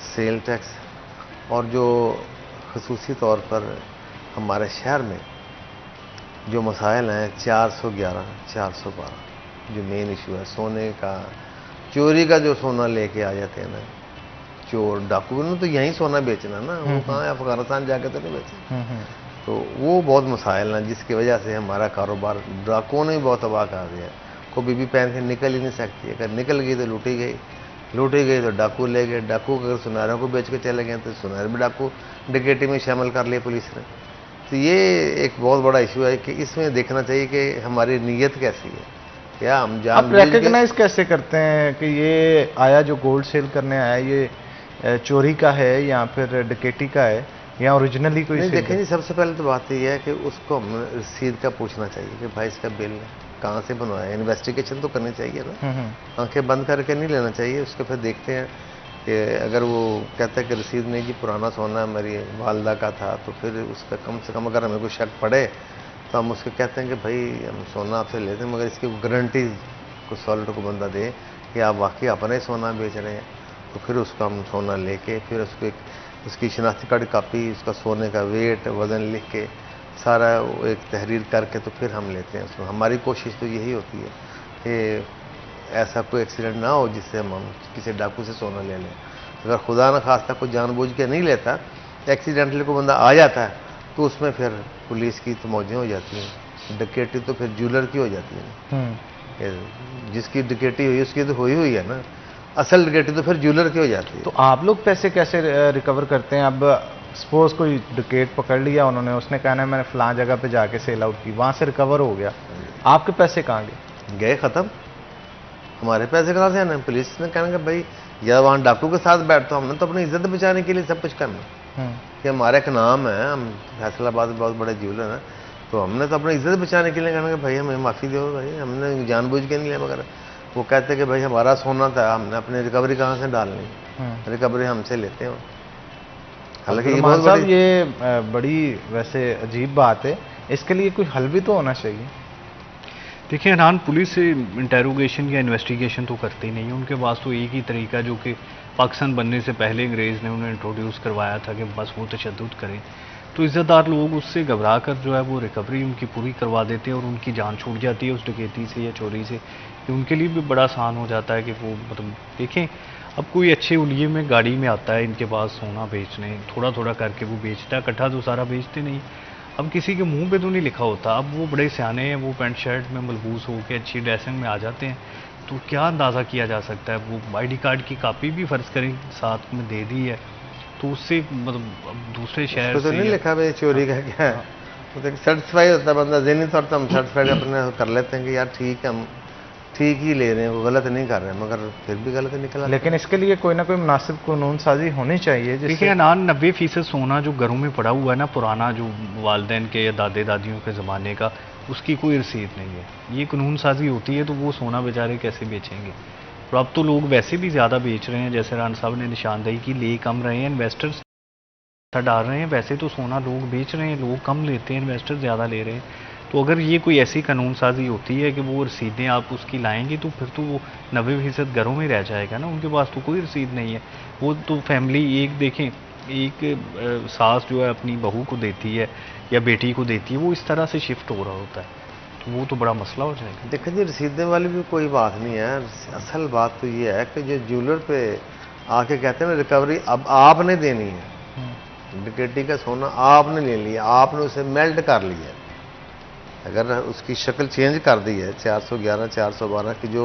S3: सेल टैक्स और जो खसूसी तौर पर हमारे शहर में जो मसाइल हैं 411, 412 जो मेन इशू है सोने का, चोरी का, जो सोना लेके आ जाते हैं ना चोर डाकू, ने तो यहीं सोना बेचना ना, वो कहाँ है, अफगानिस्तान जाके तो नहीं बेचे। तो वो बहुत मसाइल हैं जिसकी वजह से हमारा कारोबार डाकुओं ने भी बहुत तबाह कर दिया। कोई बीबी पहन के निकल ही नहीं सकती, अगर निकल गई तो लूटी गई, लूटी गई तो डाकू ले गए, डाकू अगर सुनारों को बेच के चले गए तो सुनार भी डाकू डकैती में शामिल कर लिया पुलिस ने। तो ये एक बहुत बड़ा इशू है कि इसमें देखना चाहिए कि हमारी नीयत कैसी है, क्या हम
S1: आप रिकग्नाइज कैसे करते हैं कि ये आया जो गोल्ड सेल करने आया ये चोरी का है या फिर डकैती का है या ओरिजिनली कोई?
S3: नहीं देखें जी, सबसे पहले तो बात ये है कि उसको हम रसीद का पूछना चाहिए कि भाई इसका बिल कहाँ से बनवाया, इन्वेस्टिगेशन तो करनी चाहिए ना, आंखें बंद करके नहीं लेना चाहिए। उसके फिर देखते हैं कि अगर वो कहता है कि रसीद नहीं जी पुराना सोना मेरी वालदा का था, तो फिर उसका कम से कम अगर हमें कोई शक पड़े तो हम उसको कहते हैं कि भाई हम सोना आपसे लेते हैं, मगर इसकी गारंटी को सॉलिड को बंदा दे कि आप वाकई अपने सोना बेच रहे हैं। तो फिर उसको हम सोना लेके फिर उसको उसकी शनाख्ती कार्ड कापी, उसका सोने का वेट वज़न लिख के सारा एक तहरीर करके तो फिर हम लेते हैं उसमें। हमारी कोशिश तो यही होती है कि ऐसा कोई एक्सीडेंट ना हो जिससे हम किसी डाकू से सोना ले लें। अगर खुदा न खास्ता कोई जानबूझ के नहीं लेता, एक्सीडेंटली कोई बंदा आ जाता है तो उसमें फिर पुलिस की तो मौजें हो जाती हैं, डकैती तो फिर ज्वेलर की हो जाती है। जिसकी डकैती हुई उसकी तो हुई है ना, असल डकैती तो फिर ज्वेलर की हो जाती है।
S1: तो आप लोग पैसे कैसे रिकवर करते हैं? अब सपोज कोई डकैत पकड़ लिया उन्होंने, उसने कहना है मैंने फलां जगह पे जाके सेल आउट की, वहां से रिकवर हो गया, आपके पैसे कहाँ गए?
S3: गए ख़त्म। हमारे पैसे कहाँ से आने? पुलिस ने कहना कि भाई या वहाँ डाकू के साथ बैठता, हमने तो अपनी इज्जत बचाने के लिए सब कुछ करना कि हमारा एक नाम है, हम फैसलाबाद बहुत बड़े ज्वेलर हैं, तो हमने तो अपनी इज्जत बचाने के लिए कहना कि भाई हमें माफ़ी दो, भाई हमने जानबूझ के नहीं लिया। मगर वो कहते कि भाई हमारा सोना था, हमने अपनी रिकवरी कहाँ से डालनी, रिकवरी हमसे लेते हैं। हालांकि ये बहुत
S1: साहब ये बड़ी वैसे अजीब बात है, इसके लिए कोई हल भी तो होना चाहिए।
S2: देखिए अनान, पुलिस इंटेरोगेशन या इन्वेस्टिगेशन तो करती नहीं है, उनके पास तो एक ही तरीका जो कि पाकिस्तान बनने से पहले अंग्रेज़ ने उन्हें इंट्रोड्यूस करवाया था कि बस वो तशद्दुद करें। तो इज़्ज़तदार लोग उससे घबरा कर जो है वो रिकवरी उनकी पूरी करवा देते हैं और उनकी जान छूट जाती है उस डकैती से या चोरी से, कि उनके लिए भी बड़ा आसान हो जाता है कि वो मतलब देखें, अब कोई अच्छे उलिये में गाड़ी में आता है इनके पास सोना बेचने, थोड़ा थोड़ा करके वो बेचता है, इकट्ठा तो सारा बेचते नहीं। अब किसी के मुंह पे तो नहीं लिखा होता, अब वो बड़े सियाने हैं, वो पैंट शर्ट में मलबूस होकर अच्छी ड्रेसिंग में आ जाते हैं, तो क्या अंदाज़ा किया जा सकता है? वो आईडी कार्ड की कापी भी फ़र्ज़ करें साथ में दे दी है, तो उससे मतलब दूसरे शहर
S3: तो नहीं लिखा भाई चोरी का क्या है, तो सेटिस्फाई होता है बंदा ज़हनी तौर पर, हम सेटिस्फाइड अपने कर लेते हैं कि यार ठीक है, हम ठीक ही ले रहे हैं, वो गलत नहीं कर रहे हैं, मगर फिर भी गलत निकला।
S1: लेकिन इसके लिए कोई ना कोई मुनासिब कानून साजी होनी चाहिए।
S2: देखिए अनान, 90% सोना जो घरों में पड़ा हुआ है ना, पुराना जो वालदैन के या दादे दादियों के ज़माने का, उसकी कोई रसीद नहीं है। ये कानून साजी होती है तो वो सोना बेचारे कैसे बेचेंगे? और अब तो लोग वैसे भी ज़्यादा बेच रहे हैं, जैसे राना साहब ने निशानदेही की, ले कम रहे हैं, इन्वेस्टर्स डाल रहे हैं। वैसे तो सोना लोग बेच रहे हैं, लोग कम लेते हैं, इन्वेस्टर ज़्यादा ले रहे हैं। तो अगर ये कोई ऐसी कानून साजी होती है कि वो रसीदें आप उसकी लाएंगे, तो फिर तो वो 90% घरों में रह जाएगा ना, उनके पास तो कोई रसीद नहीं है। वो तो फैमिली एक देखें, एक सास जो है अपनी बहू को देती है या बेटी को देती है, वो इस तरह से शिफ्ट हो रहा होता है, तो वो तो बड़ा मसला हो जाएगा।
S3: देखिए जी, रसीदने वाली भी कोई बात नहीं है। असल बात तो ये है कि जो ज्वेलर पे आके कहते हैं ना रिकवरी अब आपने देनी है, डकैती का सोना आपने ले लिया, आपने उसे मेल्ट कर लिया, अगर उसकी शक्ल चेंज कर दी है 411 412 की जो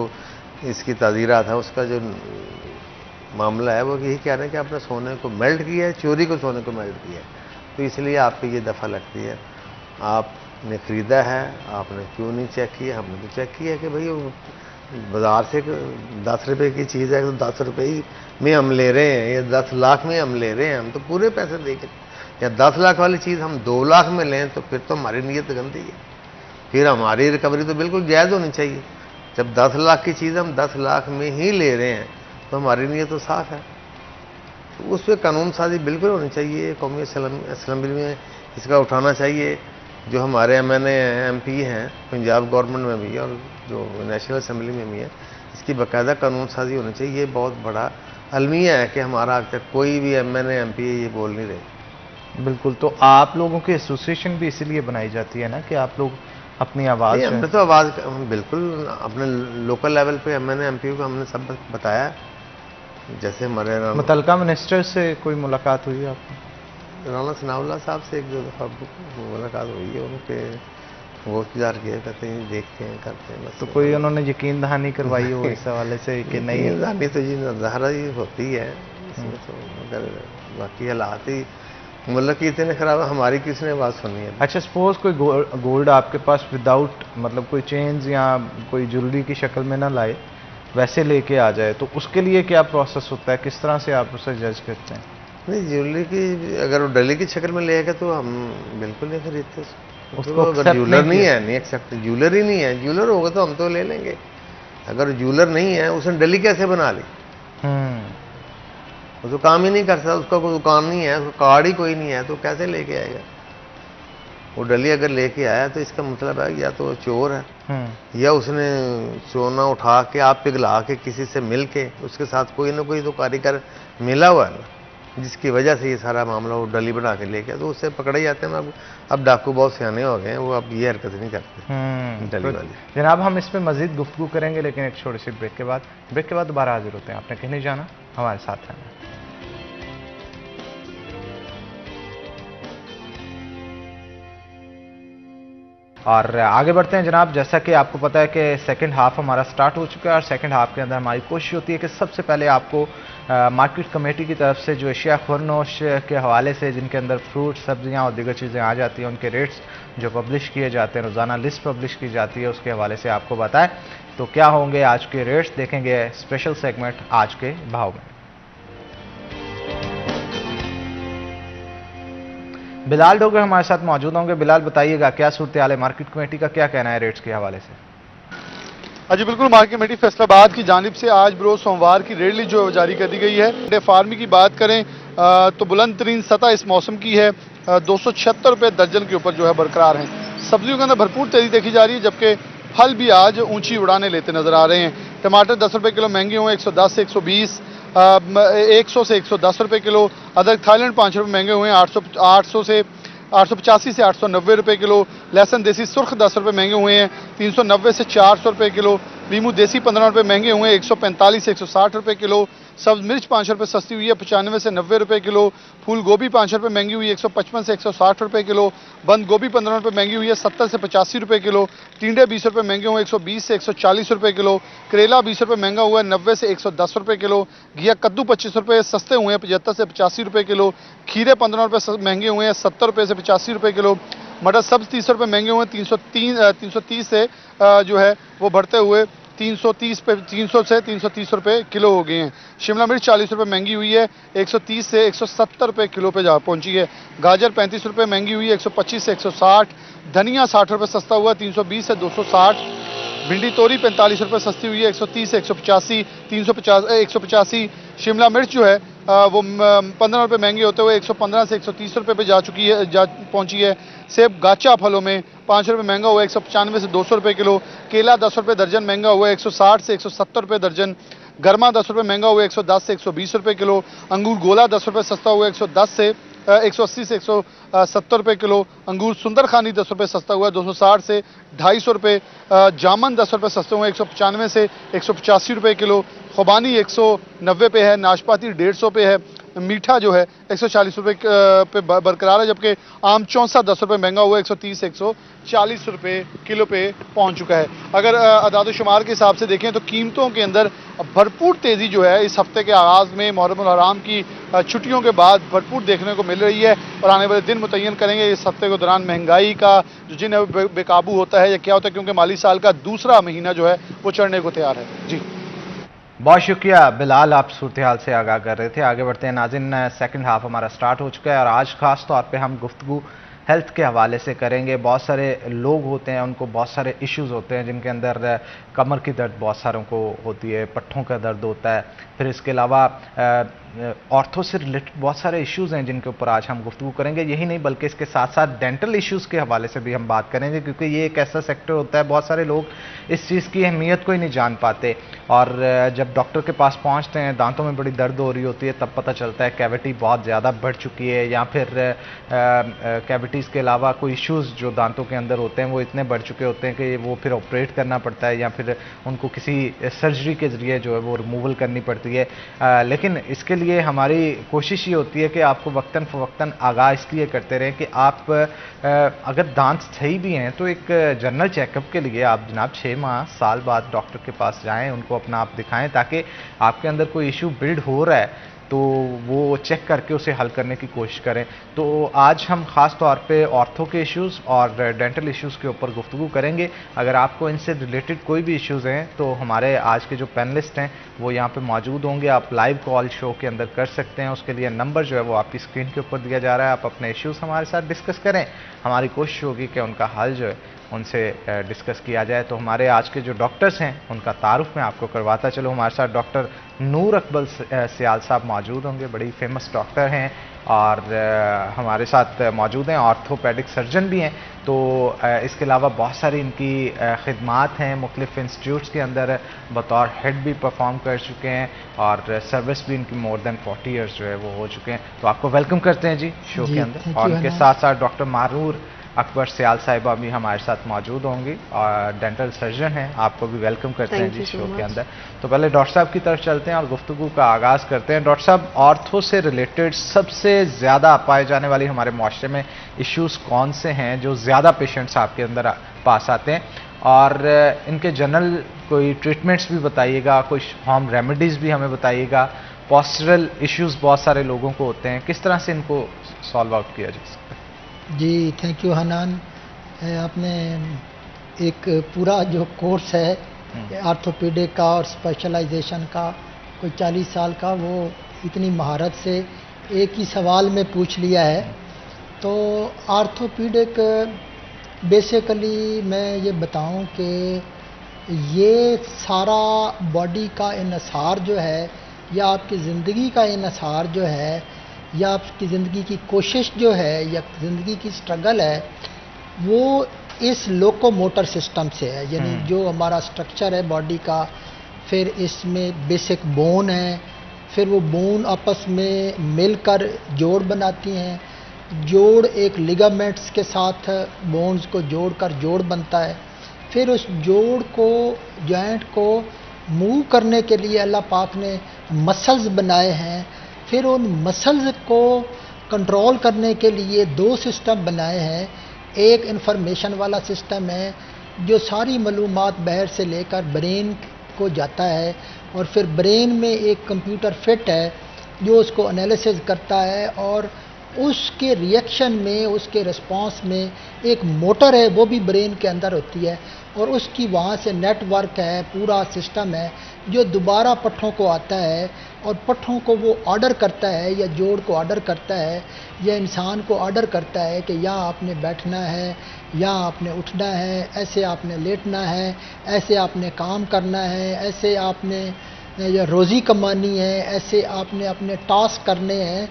S3: इसकी ताज़ीरात है, उसका जो मामला है वो यही कह रहे हैं कि आपने सोने को मेल्ट किया है, चोरी को सोने को मेल्ट किया है, तो इसलिए आप पे ये दफ़ा लगती है। आपने ख़रीदा है, आपने क्यों नहीं चेक किया? हमने तो चेक किया कि भाई बाज़ार से 10 रुपये की चीज़ है तो 10 रुपये में हम ले रहे हैं, या 10 लाख में हम ले रहे हैं, हम तो पूरे पैसे दे के, या 10 लाख वाली चीज़ हम 2 लाख में लें तो फिर तो हमारी नीयत गंदी है, फिर हमारी रिकवरी तो बिल्कुल जायज़ होनी चाहिए। जब 10 लाख की चीज़ हम 10 लाख में ही ले रहे हैं तो हमारी नीयत तो साफ़ है, तो उस पर कानून साजी बिल्कुल होनी चाहिए। कौमी असम्बली में इसका उठाना चाहिए। जो हमारे MNA MP हैं पंजाब गवर्नमेंट में भी और जो नेशनल असम्बली में भी है, इसकी बाकायदा कानून साजी होनी चाहिए। ये बहुत बड़ा अलमिया है कि हमारा आज तक कोई भी MNA MP ये बोल नहीं रहे।
S1: बिल्कुल, तो आप लोगों की एसोसिएशन भी इसीलिए बनाई जाती है ना कि आप लोग अपनी आवाज़,
S3: हमने तो आवाज़ बिल्कुल अपने लोकल लेवल पे MNA MP को हमने सब बताया। जैसे हमारे
S1: मुतलका मिनिस्टर से कोई मुलाकात हुई आपको?
S3: राना सनाउल्लाह साहब से 1-2 दफ़ा मुलाकात हुई है, उनके वो इंतजार किए, कहते हैं देखते हैं करते हैं बस।
S1: तो कोई उन्होंने यकीन दहानी करवाई हो इस हवाले से कि नहीं?
S3: यकीन दहानी तो जी ज़ाहिर ही होती है इसमें, तो अगर बाकी हालात ही मतलब कि इतने खराब है, हमारी किसने आवाज़ सुनी है?
S1: अच्छा, सपोज कोई गोल्ड आपके पास विदाउट मतलब कोई चेन्स या कोई ज्वेलरी की शक्ल में ना लाए, वैसे लेके आ जाए, तो उसके लिए क्या प्रोसेस होता है, किस तरह से आप उसे जज करते हैं?
S3: नहीं, ज्वेलरी की अगर वो डली की शक्ल में लेगा तो हम बिल्कुल नहीं खरीदते
S1: उसको।
S3: तो अगर ज्वेलर नहीं है, नहीं एक्सेप्ट, ज्वेलर ही नहीं है, ज्वेलर होगा तो हम तो ले लेंगे। अगर ज्वेलर नहीं है, उसने डली कैसे बना ली? वो तो काम ही नहीं कर सकता, उसका कोई दुकान नहीं है, उसका कार्ड ही कोई नहीं है, तो कैसे लेके आएगा? वो डली अगर लेके आया तो इसका मतलब है या तो चोर है, या उसने सोना उठा के आप पिघला के किसी से मिल के उसके साथ कोई ना कोई तो कारीगर मिला हुआ है ना, जिसकी वजह से ये सारा मामला वो डली बना के लेके, तो उससे पकड़े जाते हैं। अब डाकू बहुत सियाने हो गए हैं, वो अब ये हरकत नहीं करते डली वाली।
S1: जनाब, हम इस पर मजीद गुफ्तगू करेंगे, लेकिन एक छोटी सी ब्रेक के बाद दोबारा हाजिर होते हैं। आपने कहीं नहीं जाना, हमारे साथ रहना। और आगे बढ़ते हैं जनाब। जैसा कि आपको पता है कि सेकंड हाफ हमारा स्टार्ट हो चुका है, और सेकंड हाफ के अंदर हमारी कोशिश होती है कि सबसे पहले आपको मार्केट कमेटी की तरफ से जो एशिया खुरनोश के हवाले से, जिनके अंदर फ्रूट, सब्जियां और दीगर चीज़ें आ जाती हैं, उनके रेट्स जो पब्लिश किए जाते हैं, रोज़ाना लिस्ट पब्लिश की जाती है, उसके हवाले से आपको बताएं तो क्या होंगे आज के रेट्स, देखेंगे स्पेशल सेगमेंट आज के भाव में। बिलाल डोगर हमारे साथ मौजूद होंगे। बिलाल, बताइएगा क्या सूरत हाल है, मार्केट कमेटी का क्या कहना है रेट्स के हवाले से?
S4: जी बिल्कुल, मार्केट कमेटी फैसलाबाद की जानिब से आज बरोज सोमवार की रेट लिस्ट जो है जारी कर दी गई है। फार्मी की बात करें तो बुलंद तरीन सतह इस मौसम की है 276 रुपये दर्जन के ऊपर जो है बरकरार है। सब्जियों के अंदर भरपूर तेजी देखी जा रही है, जबकि फल भी आज ऊंची उड़ाने लेते नजर आ रहे हैं। टमाटर 10 रुपये किलो महंगे हुए, 110 से 120, 100 से 110 रुपये किलो। अदरक थाईलैंड 5 रुपये महंगे हुए हैं, 800 से 885 से 890 रुपये किलो। लहसुन देसी सुर्ख 10 रुपये महंगे हुए हैं, 390 से 400 रुपये किलो। लीमू देसी 15 रुपये महंगे हुए हैं, 145 से 160 रुपये किलो। सब्ज मिर्च 5 रुपये सस्ती हुई है, 95 से 90 रुपये किलो। फूल गोभी 5 रुपये महंगी हुई है, 155 से 160 रुपये किलो। बंद गोभी 15 रुपये महंगी हुई है, 70 से 85 रुपये किलो। टिंडे 20 रुपये महंगे हुए, 120 से 140 रुपये किलो। करेला 20 रुपये महंगा हुआ है, 90 से 110 रुपये किलो। घिया कद्दू 25 रुपये सस्ते हुए हैं, 75 से 85 रुपये किलो। खीरे 15 रुपये महंगे हुए हैं, 70 रुपये से 85 रुपये किलो। मटर सब्ज 30 रुपये महंगे हुए हैं, 330 से जो है वो बढ़ते हुए 300 से 330 रुपये किलो हो गए हैं। शिमला मिर्च 40 रुपये महंगी हुई है, 130 से 170 रुपये किलो पे जा पहुंची है। गाजर 35 रुपये महंगी हुई है, 125 से 160। धनिया 60 रुपये सस्ता हुआ, 320 से 260। भिंडी तोरी 45 रुपये सस्ती हुई है, 130 से 185, 185। शिमला मिर्च जो है वो 15 रुपये महंगी होते हुए 115 से 130 रुपये पे पहुंची है। सेब गाचा फलों में 5 रुपये महंगा हुआ 195 से 200 रुपये किलो। केला 10 रुपये दर्जन महंगा हुआ 160 से 170 रुपये दर्जन। गरमा 10 रुपये महंगा हुआ 110 से 120 रुपये किलो। अंगूर गोला 10 रुपये सस्ता हुआ 180 से 170 रुपये किलो। अंगूर सुंदर खानी 10 रुपये सस्ता हुआ 260 से 250 रुपये। जामन 10 रुपये सस्ते हुए 195 से 185 रुपये किलो। खुबानी 190 पे है। नाशपाती 150 पे है। मीठा जो है 140 रुपये पे बरकरार है, जबकि आम चौंसा 10 रुपये महंगा हुआ 130 से 140 रुपये किलो पे पहुंच चुका है। अगर अदाद शुमार के हिसाब से देखें तो कीमतों के अंदर भरपूर तेज़ी जो है इस हफ्ते के आगाज़ में मुहर्रम हराम की छुट्टियों के बाद भरपूर देखने को मिल रही है, और आने वाले दिन मुतय्यन करेंगे इस हफ्ते के दौरान महंगाई का जो जिन बेकाबू होता है या क्या होता है, क्योंकि माली साल का दूसरा महीना जो है वो चढ़ने को तैयार है। जी
S1: बहुत शुक्रिया बिलाल, आप सूरत हाल से आगाह कर रहे थे। आगे बढ़ते हैं नाज़रीन, सेकंड हाफ हमारा स्टार्ट हो चुका है और आज खास तौर पे हम गुफ्तगू हेल्थ के हवाले से करेंगे। बहुत सारे लोग होते हैं, उनको बहुत सारे इश्यूज़ होते हैं, जिनके अंदर कमर की दर्द बहुत सारों को होती है, पट्ठों का दर्द होता है, फिर इसके अलावा ऑर्थो से रिलेटेड बहुत सारे इश्यूज़ हैं जिनके ऊपर आज हम गुफ्तगू करेंगे। यही नहीं बल्कि इसके साथ साथ डेंटल इश्यूज़ के हवाले से भी हम बात करेंगे, क्योंकि ये एक ऐसा सेक्टर होता है, बहुत सारे लोग इस चीज़ की अहमियत को ही नहीं जान पाते, और जब डॉक्टर के पास पहुंचते हैं, दांतों में बड़ी दर्द हो रही होती है, तब पता चलता है कैविटी बहुत ज़्यादा बढ़ चुकी है, या फिर कैविटीज़ के अलावा कोई इश्यूज़ जो दांतों के अंदर होते हैं वो इतने बढ़ चुके होते हैं कि वो फिर ऑपरेट करना पड़ता है, या फिर उनको किसी सर्जरी के ज़रिए जो है वो रिमूवल करनी पड़ती है। लेकिन इसके लिए हमारी कोशिश ये होती है कि आपको वक्तन फ़वक्तन आगाह इसलिए करते रहें कि आप अगर दांत सही भी हैं तो एक जनरल चेकअप के लिए आप जनाब 6 माह साल बाद डॉक्टर के पास जाएं, उनको अपना आप दिखाएं, ताकि आपके अंदर कोई इशू बिल्ड हो रहा है तो वो चेक करके उसे हल करने की कोशिश करें। तो आज हम ख़ास तौर पे ऑर्थो के इश्यूज़ और डेंटल इश्यूज़ के ऊपर गुफ्तगू करेंगे। अगर आपको इनसे रिलेटेड कोई भी इश्यूज़ हैं तो हमारे आज के जो पैनलिस्ट हैं वो यहाँ पे मौजूद होंगे, आप लाइव कॉल शो के अंदर कर सकते हैं। उसके लिए नंबर जो है वो आपकी स्क्रीन के ऊपर दिया जा रहा है, आप अपने इश्यूज़ हमारे साथ डिस्कस करें, हमारी कोशिश होगी कि उनका हल जो है उनसे डिस्कस किया जाए। तो हमारे आज के जो डॉक्टर्स हैं उनका तारुफ मैं आपको करवाता चलो। हमारे साथ डॉक्टर नूर अकबल सियाल साहब मौजूद होंगे, बड़ी फेमस डॉक्टर हैं, और हमारे साथ मौजूद हैं, ऑर्थोपेडिक सर्जन भी हैं। तो इसके अलावा बहुत सारी इनकी खिदमात हैं, मुख्तलिफ इंस्टीट्यूट्स के अंदर बतौर हेड भी परफॉर्म कर चुके हैं, और सर्विस भी इनकी मोर देन 40 ईयर्स जो है वो हो चुके हैं। तो आपको वेलकम करते हैं जी शो के अंदर। और उनके साथ साथ डॉक्टर मारूर अकबर सियाल साहिबा भी हमारे साथ मौजूद होंगी, और डेंटल सर्जन हैं, आपको भी वेलकम करते हैं जी शो के अंदर। तो पहले डॉक्टर साहब की तरफ चलते हैं और गुफ्तगू का आगाज़ करते हैं। डॉक्टर साहब, ऑर्थो से रिलेटेड सबसे ज़्यादा पाए जाने वाली हमारे माशरे में इश्यूज़ कौन से हैं जो ज़्यादा पेशेंट्स आपके अंदर पास आते हैं, और इनके जनरल कोई ट्रीटमेंट्स भी बताइएगा, कोई होम रेमेडीज़ भी हमें बताइएगा। पॉस्चरल इश्यूज़ बहुत सारे लोगों को होते हैं, किस तरह से इनको सॉल्व आउट किया जा सकता है?
S5: जी थैंक यू हनान, आपने एक पूरा जो कोर्स है आर्थोपेडिक का और स्पेशलाइजेशन का कोई 40 साल का, वो इतनी महारत से एक ही सवाल में पूछ लिया है। तो आर्थोपेडिक बेसिकली मैं ये बताऊं कि ये सारा बॉडी का इन्हिसार जो है, या आपकी ज़िंदगी का इन्हिसार जो है, या आपकी ज़िंदगी की कोशिश जो है, या ज़िंदगी की स्ट्रगल है, वो इस लोकोमोटर सिस्टम से है। यानी जो हमारा स्ट्रक्चर है बॉडी का, फिर इसमें बेसिक बोन है, फिर वो बोन आपस में मिलकर जोड़ बनाती हैं, जोड़ एक लिगामेंट्स के साथ बोन्स को जोड़कर जोड़ बनता है, फिर उस जोड़ को, जॉइंट को मूव करने के लिए अल्लाह पाक ने मसल्स बनाए हैं, फिर उन मसल्स को कंट्रोल करने के लिए 2 सिस्टम बनाए हैं। एक इंफॉर्मेशन वाला सिस्टम है जो सारी मालूमात बाहर से लेकर ब्रेन को जाता है, और फिर ब्रेन में एक कंप्यूटर फिट है जो उसको एनालिसिस करता है, और उसके रिएक्शन में, उसके रिस्पांस में एक मोटर है वो भी ब्रेन के अंदर होती है, और उसकी वहाँ से नेटवर्क है, पूरा सिस्टम है जो दोबारा पट्ठों को आता है, और पट्ठों को वो ऑर्डर करता है, या जोड़ को ऑर्डर करता है, या इंसान को ऑर्डर करता है कि यहाँ आपने बैठना है, यहाँ आपने उठना है, ऐसे आपने लेटना है, ऐसे आपने काम करना है, ऐसे आपने या रोज़ी कमानी है, ऐसे आपने अपने टास्क करने हैं,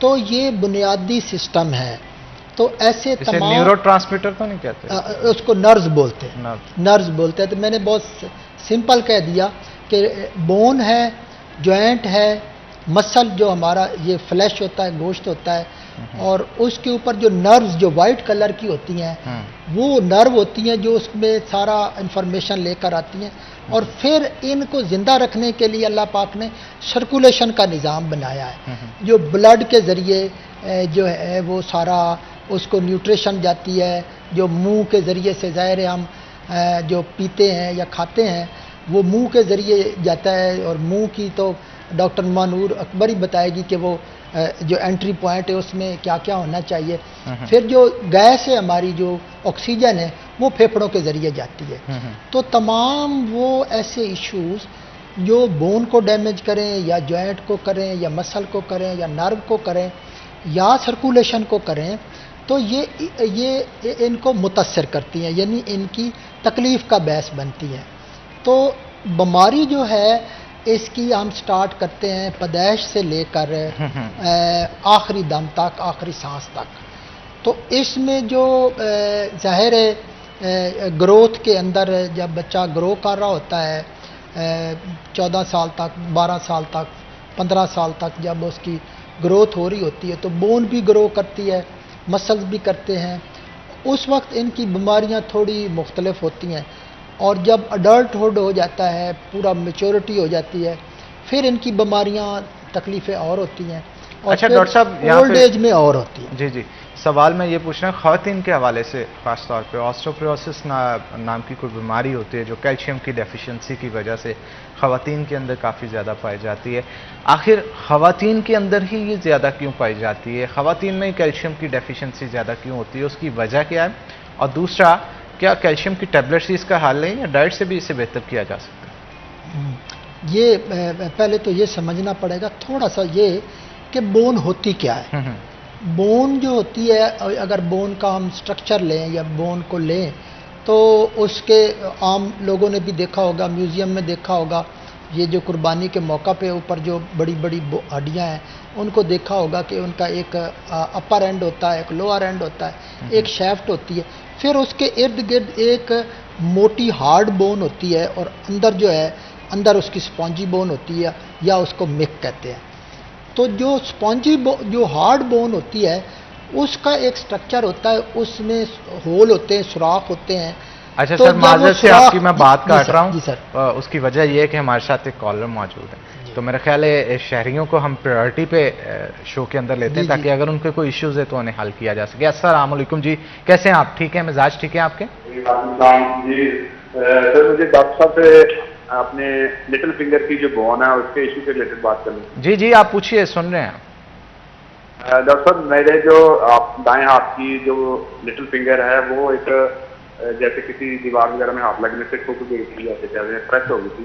S5: तो ये बुनियादी सिस्टम है। तो ऐसे
S1: इसे
S5: तमाम
S1: न्यूरोट्रांसमीटर तो नहीं कहते?
S5: उसको नर्व्स बोलते हैं,
S1: नर्व्स।
S5: नर्व्स बोलते हैं। तो मैंने बहुत सिंपल कह दिया कि बोन है, जॉइंट है, मसल जो हमारा ये फ्लैश होता है, गोश्त होता है, और उसके ऊपर जो नर्व्स जो वाइट कलर की होती हैं, वो नर्व होती हैं जो उसमें सारा इंफॉर्मेशन लेकर आती हैं, और फिर इनको ज़िंदा रखने के लिए अल्लाह पाक ने सर्कुलेशन का निज़ाम बनाया है, जो ब्लड के ज़रिए जो है वो सारा उसको न्यूट्रिशन जाती है, जो मुंह के ज़रिए से ज़ाहिर है हम जो पीते हैं या खाते हैं वो मुंह के ज़रिए जाता है, और मुंह की तो डॉक्टर मानूर अकबर ही बताएगी कि वो जो एंट्री पॉइंट है उसमें क्या क्या होना चाहिए। फिर जो गैस है हमारी, जो ऑक्सीजन है, वो फेफड़ों के ज़रिए जाती है। तो तमाम वो ऐसे इश्यूज़ जो बोन को डैमेज करें या जॉइंट को करें या मसल को करें या नर्व को करें या सर्कुलेशन को करें, तो ये इनको मुतासर करती हैं, यानी इनकी तकलीफ़ का बायस बनती हैं। तो बीमारी जो है इसकी हम स्टार्ट करते हैं पैदाइश से लेकर आखिरी दम तक, आखिरी सांस तक। तो इसमें जो ज़ाहिर है ग्रोथ के अंदर जब बच्चा ग्रो कर रहा होता है 14 साल तक, 12 साल तक, 15 साल तक जब उसकी ग्रोथ हो रही होती है, तो बोन भी ग्रो करती है, मसल्स भी करते हैं। उस वक्त इनकी बीमारियां थोड़ी मुख्तलिफ होती हैं, और जब अडल्टहुड हो जाता है, पूरा मेच्योरिटी हो जाती है, फिर इनकी बीमारियां तकलीफ़ें और होती हैं, और
S1: अच्छा डॉक्टर साहब, यहाँ
S5: ओल्ड
S1: पे
S5: एज में और होती है।
S1: जी जी, सवाल मैं ये पूछ रहा हूँ, ख़वातीन के हवाले से ख़ास तौर पे ऑस्टियोपोरोसिस नाम की कोई बीमारी होती है जो कैल्शियम की डेफिशिएंसी की वजह से ख़वातीन के अंदर काफ़ी ज़्यादा पाई जाती है। आखिर ख़वातीन के अंदर ही ये ज़्यादा क्यों पाई जाती है? ख़वातीन में ही कैल्शियम की डेफिशिएंसी ज़्यादा क्यों होती है? उसकी वजह क्या है? और दूसरा, क्या कैल्शियम की टैबलेट्स ही इसका हल है या डाइट से भी इसे बेहतर किया जा सकता है?
S5: ये पहले तो ये समझना पड़ेगा थोड़ा सा ये कि बोन होती क्या है। बोन जो होती है, अगर बोन का हम स्ट्रक्चर लें या बोन को लें, तो उसके आम लोगों ने भी देखा होगा, म्यूज़ियम में देखा होगा, ये जो कुर्बानी के मौका पे ऊपर जो बड़ी बड़ी हड्डियाँ हैं उनको देखा होगा कि उनका एक अपर एंड होता है, एक लोअर एंड होता है, एक शैफ्ट होती है, फिर उसके इर्द गिर्द एक मोटी हार्ड बोन होती है, और अंदर जो है अंदर उसकी स्पॉन्जी बोन होती है, या उसको मिक कहते हैं। तो जो स्पॉन्जी जो हार्ड बोन होती है उसका एक स्ट्रक्चर होता है, उसमें होल होते हैं, सुराख होते हैं।
S1: अच्छा
S5: तो
S1: सर,
S5: जब वो
S1: माजरत से
S5: सुराख-
S1: आपकी मैं बात
S5: जी
S1: काट
S5: सर,
S1: रहा
S5: जी
S1: हूँ,
S5: सर।
S1: उसकी वजह यह है कि हमारे साथ एक कॉलर मौजूद है, तो मेरा ख्याल है शहरियों को हम प्रायोरिटी पे शो के अंदर लेते हैं,
S5: जी,
S1: ताकि
S5: जी।
S1: अगर उनके कोई इश्यूज है तो उन्हें हल किया जा सके। अस्सलाम वालेकुम जी, कैसे हैं आप? ठीक है, मिजाज ठीक है आपके?
S6: जी सर, मुझे डॉक्टर साहब से अपने लिटिल फिंगर की जो बोन है उसके इशू से रिलेटेड बात करनी।
S1: जी जी, आप पूछिए, सुन रहे हैं।
S6: डॉक्टर साहब, मेरे जो आप दाएं हाथ की जो लिटिल फिंगर है वो एक जैसे किसी दीवार वगैरह में हाथ लगने से ठोक गई थी, जैसे प्रेस हो गई थी,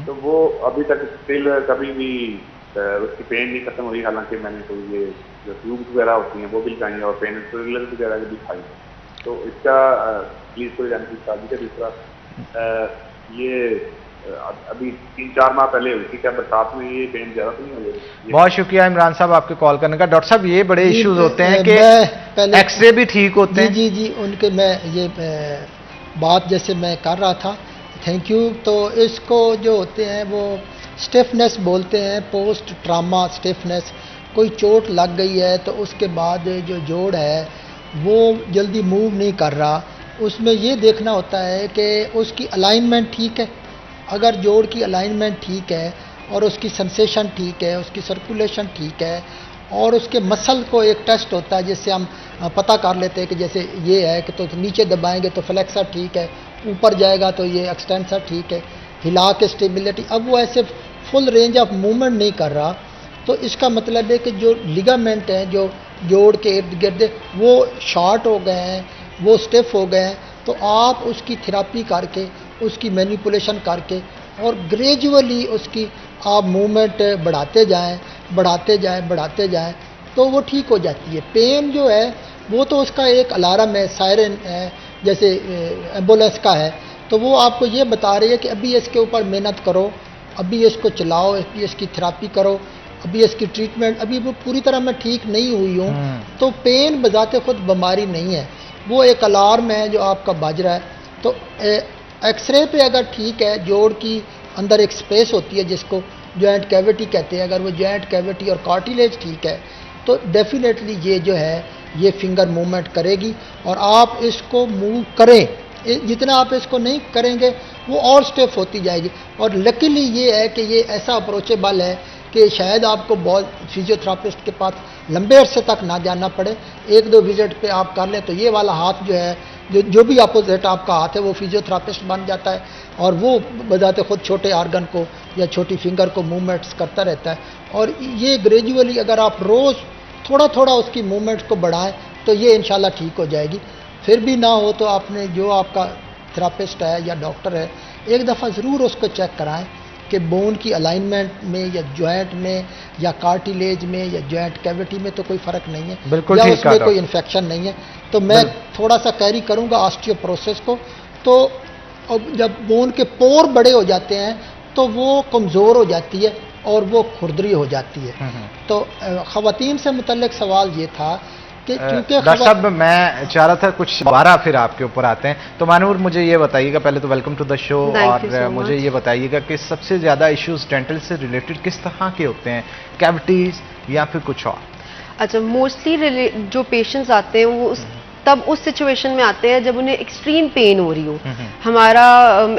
S6: तो वो अभी तक स्टिल कभी भी उसकी पेन नहीं खत्म हुई। हालांकि मैंने तो ये जो ट्यूब्स वगैरह होती हैं वो भी लगाई और पेन किलर वगैरह भी खाई, तो इसका प्लीज कोई रेमेडी बता दीजिए। दूसरा, ये अभी 3-4 माह पहले हुई थी, क्या बरसात में ये पेन ज्यादा तो नहीं हो गई?
S1: बहुत शुक्रिया इमरान साहब आपके कॉल करने का। डॉक्टर साहब, ये बड़े
S5: जी,
S1: इश्यूज होते हैं
S5: मैं पहले-
S1: कि एक्सरे भी ठीक होते
S5: जी
S1: हैं।
S5: जी जी, उनके मैं ये बात जैसे मैं कर रहा था, थैंक यू। तो इसको जो होते हैं वो स्टिफनेस बोलते हैं, पोस्ट ट्रामा स्टिफनेस। कोई चोट लग गई है तो उसके बाद जो जोड़ है वो जल्दी मूव नहीं कर रहा, उसमें ये देखना होता है कि उसकी अलाइनमेंट ठीक है। अगर जोड़ की अलाइनमेंट ठीक है और उसकी सेंसेशन ठीक है, उसकी सर्कुलेशन ठीक है, और उसके मसल को एक टेस्ट होता है जिससे हम पता कर लेते हैं कि जैसे ये है कि तो नीचे दबाएंगे तो फ्लेक्सर ठीक है, ऊपर जाएगा तो ये एक्सटेंसर ठीक है, हिला के स्टेबिलिटी। अब वो ऐसे फुल रेंज ऑफ मूवमेंट नहीं कर रहा, तो इसका मतलब है कि जो लिगामेंट हैं जो जोड़ के इर्द गिर्द वो शॉर्ट हो गए हैं, वो स्टिफ हो गए हैं। तो आप उसकी थेरापी करके, उसकी मैनिपुलेशन करके और ग्रेजुअली उसकी आप मूवमेंट बढ़ाते जाएं, बढ़ाते जाएं, बढ़ाते जाएं, तो वो ठीक हो जाती है। पेन जो है वो तो उसका एक अलार्म है, सायरन है, जैसे एम्बुलेंस का है, तो वो आपको ये बता रही है कि अभी इसके ऊपर मेहनत करो अभी इसको चलाओ, अभी इसकी थेरापी करो, अभी इसकी ट्रीटमेंट, अभी वो पूरी तरह मैं ठीक नहीं हुई हूँ, तो पेन बजाते खुद बीमारी नहीं है, वो एक अलार्म है जो आपका बज रहा है। तो एक्सरे पे अगर ठीक है, जोड़ की अंदर एक स्पेस होती है जिसको जॉइंट कैविटी कहते हैं, अगर वो जॉइंट कैविटी और कार्टिलेज ठीक है तो डेफिनेटली ये जो है ये फिंगर मूवमेंट करेगी और आप इसको मूव करें, जितना आप इसको नहीं करेंगे वो और स्टेप होती जाएगी। और लकीली ये है कि ये ऐसा अप्रोचेबल है कि शायद आपको बहुत फिजियोथेरापिस्ट के पास लंबे अरसे तक ना जाना पड़े, 1-2 विजिट पे आप कर लें तो ये वाला हाथ जो है, जो भी अपोजिट आपका हाथ है वो फिजियोथेरापिस्ट बन जाता है और वो बजाते खुद छोटे आर्गन को या छोटी फिंगर को मूवमेंट्स करता रहता है। और ये ग्रेजुअली अगर आप रोज़ थोड़ा थोड़ा उसकी मूवमेंट्स को बढ़ाएं तो ये इंशाल्लाह ठीक हो जाएगी। फिर भी ना हो तो आपने जो आपका थेरापिस्ट है या डॉक्टर है, एक दफ़ा ज़रूर उसको चेक कराएं कि बोन की अलाइनमेंट में या जॉइंट में या कार्टिलेज में या जॉइंट कैविटी में तो कोई फ़र्क नहीं है,
S1: बिल्कुल
S5: या
S1: ठीक
S5: उसमें
S1: कहा
S5: कोई इन्फेक्शन नहीं है। तो मैं थोड़ा सा कैरी करूँगा ऑस्टियोपोरोसिस को। तो अब जब बोन के पोर बड़े हो जाते हैं तो वो कमज़ोर हो जाती है और वो खुरदरी हो जाती है। तो ख़वातीन से मुतल्लिक सवाल ये था कि चूँकि
S1: डॉक्टर साहब मैं चाह रहा था कुछ दोबारा फिर आपके ऊपर आते हैं। तो मानूर मुझे ये बताइएगा, पहले तो वेलकम टू द शो, और मुझे ये बताइएगा कि सबसे ज़्यादा इश्यूज डेंटल से रिलेटेड किस तरह के होते हैं, कैविटीज या फिर कुछ और?
S7: अच्छा, मोस्टली जो पेशेंट्स आते हैं वो तब उस सिचुएशन में आते हैं जब उन्हें एक्सट्रीम पेन हो रही हो। हमारा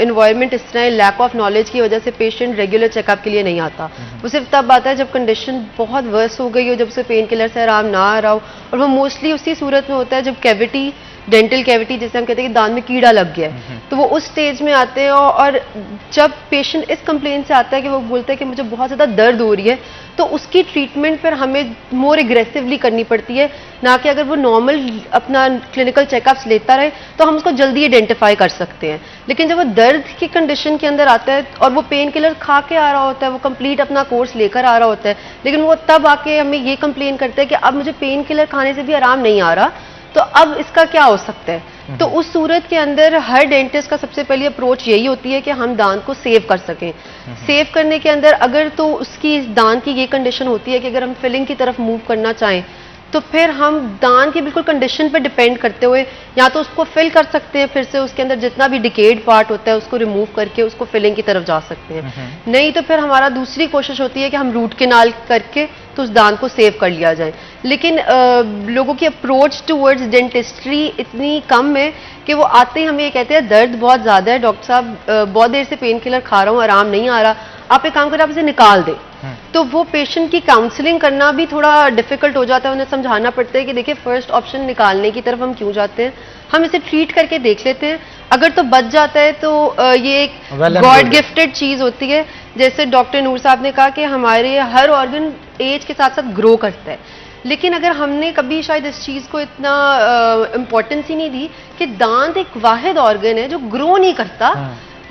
S7: एनवायरनमेंट इस तरह लैक ऑफ नॉलेज की वजह से पेशेंट रेगुलर चेकअप के लिए नहीं आता। वो सिर्फ तब आता है जब कंडीशन बहुत वर्स हो गई हो, जब उसे पेन किलर से आराम ना आ रहा हो, और वो मोस्टली उसी सूरत में होता है जब कैविटी, डेंटल कैविटी जिसे हम कहते हैं कि दांत में कीड़ा लग गया है, तो वो उस स्टेज में आते हैं। और जब पेशेंट इस कंप्लेन से आता है कि वो बोलता है कि मुझे बहुत ज़्यादा दर्द हो रही है, तो उसकी ट्रीटमेंट फिर हमें मोर एग्रेसिवली करनी पड़ती है, ना कि अगर वो नॉर्मल अपना क्लिनिकल चेकअप्स लेता रहे तो हम उसको जल्दी आइडेंटिफाई कर सकते हैं। लेकिन जब वो दर्द की कंडीशन के अंदर आता है और वो पेन किलर खा के आ रहा होता है, वो कंप्लीट अपना कोर्स लेकर आ रहा होता है, लेकिन वो तब आके हमें ये कंप्लेन करता है कि अब मुझे पेन किलर खाने से भी आराम नहीं आ रहा, तो अब इसका क्या हो सकता है। तो उस सूरत के अंदर हर डेंटिस्ट का सबसे पहली अप्रोच यही होती है कि हम दांत को सेव कर सकें। सेव करने के अंदर अगर तो उसकी दांत की ये कंडीशन होती है कि अगर हम फिलिंग की तरफ मूव करना चाहें तो फिर हम दांत की बिल्कुल कंडीशन पर डिपेंड करते हुए या तो उसको फिल कर सकते हैं, फिर से उसके अंदर जितना भी डिकेड पार्ट होता है उसको रिमूव करके उसको फिलिंग की तरफ जा सकते हैं। नहीं तो फिर हमारा दूसरी कोशिश होती है कि हम रूट केनाल करके तो उस दांत को सेव कर लिया जाए। लेकिन लोगों की अप्रोच टूवर्ड्स डेंटिस्ट्री इतनी कम है कि वो आते ही हमें ये कहते हैं दर्द बहुत ज़्यादा है डॉक्टर साहब, बहुत देर से पेन किलर खा रहा हूँ, आराम नहीं आ रहा, आप एक काम करें आप इसे निकाल दें। तो वो पेशेंट की काउंसलिंग करना भी थोड़ा डिफिकल्ट हो जाता है, उन्हें समझाना पड़ता है कि देखिए फर्स्ट ऑप्शन निकालने की तरफ हम क्यों जाते हैं, हम इसे ट्रीट करके देख लेते हैं, अगर तो बच जाता है तो ये एक गॉड गिफ्टेड चीज होती है। जैसे डॉक्टर नूर साहब ने कहा कि हमारे हर ऑर्गन एज के साथ साथ ग्रो करता है, लेकिन अगर हमने कभी शायद इस चीज को इतना इम्पोर्टेंस ही नहीं दी कि दांत एक वाहिद ऑर्गन है जो ग्रो नहीं करता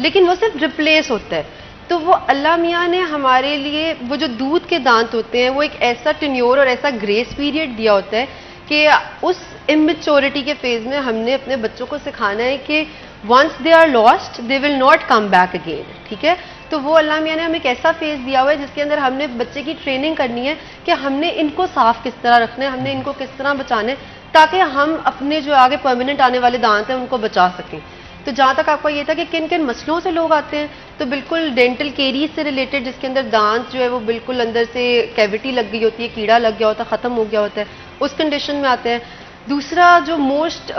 S7: लेकिन वो सिर्फ रिप्लेस होता है। तो वो अल्लाह मियाँ ने हमारे लिए वो जो दूध के दांत होते हैं वो एक ऐसा टेन्योर और ऐसा ग्रेस पीरियड दिया होता है कि उस इमेच्योरिटी के फेज में हमने अपने बच्चों को सिखाना है कि once they are lost they will not come back again. ठीक है, तो वो अल्लाह मियाँ ने हमें एक ऐसा फेज दिया हुआ है जिसके अंदर हमने बच्चे की ट्रेनिंग करनी है कि हमने इनको साफ किस तरह रखना है, हमने इनको किस तरह बचाना है ताकि हम अपने जो आगे परमानेंट आने वाले दांत हैं उनको बचा सकें। तो जहाँ तक आपका ये था कि किन किन मसलों से लोग आते हैं, तो बिल्कुल डेंटल केरीज से रिलेटेड जिसके अंदर दांत जो है वो बिल्कुल अंदर से कैविटी लग गई होती है, कीड़ा लग गया होता है, ख़त्म हो गया होता है, उस कंडीशन में आते हैं। दूसरा जो मोस्ट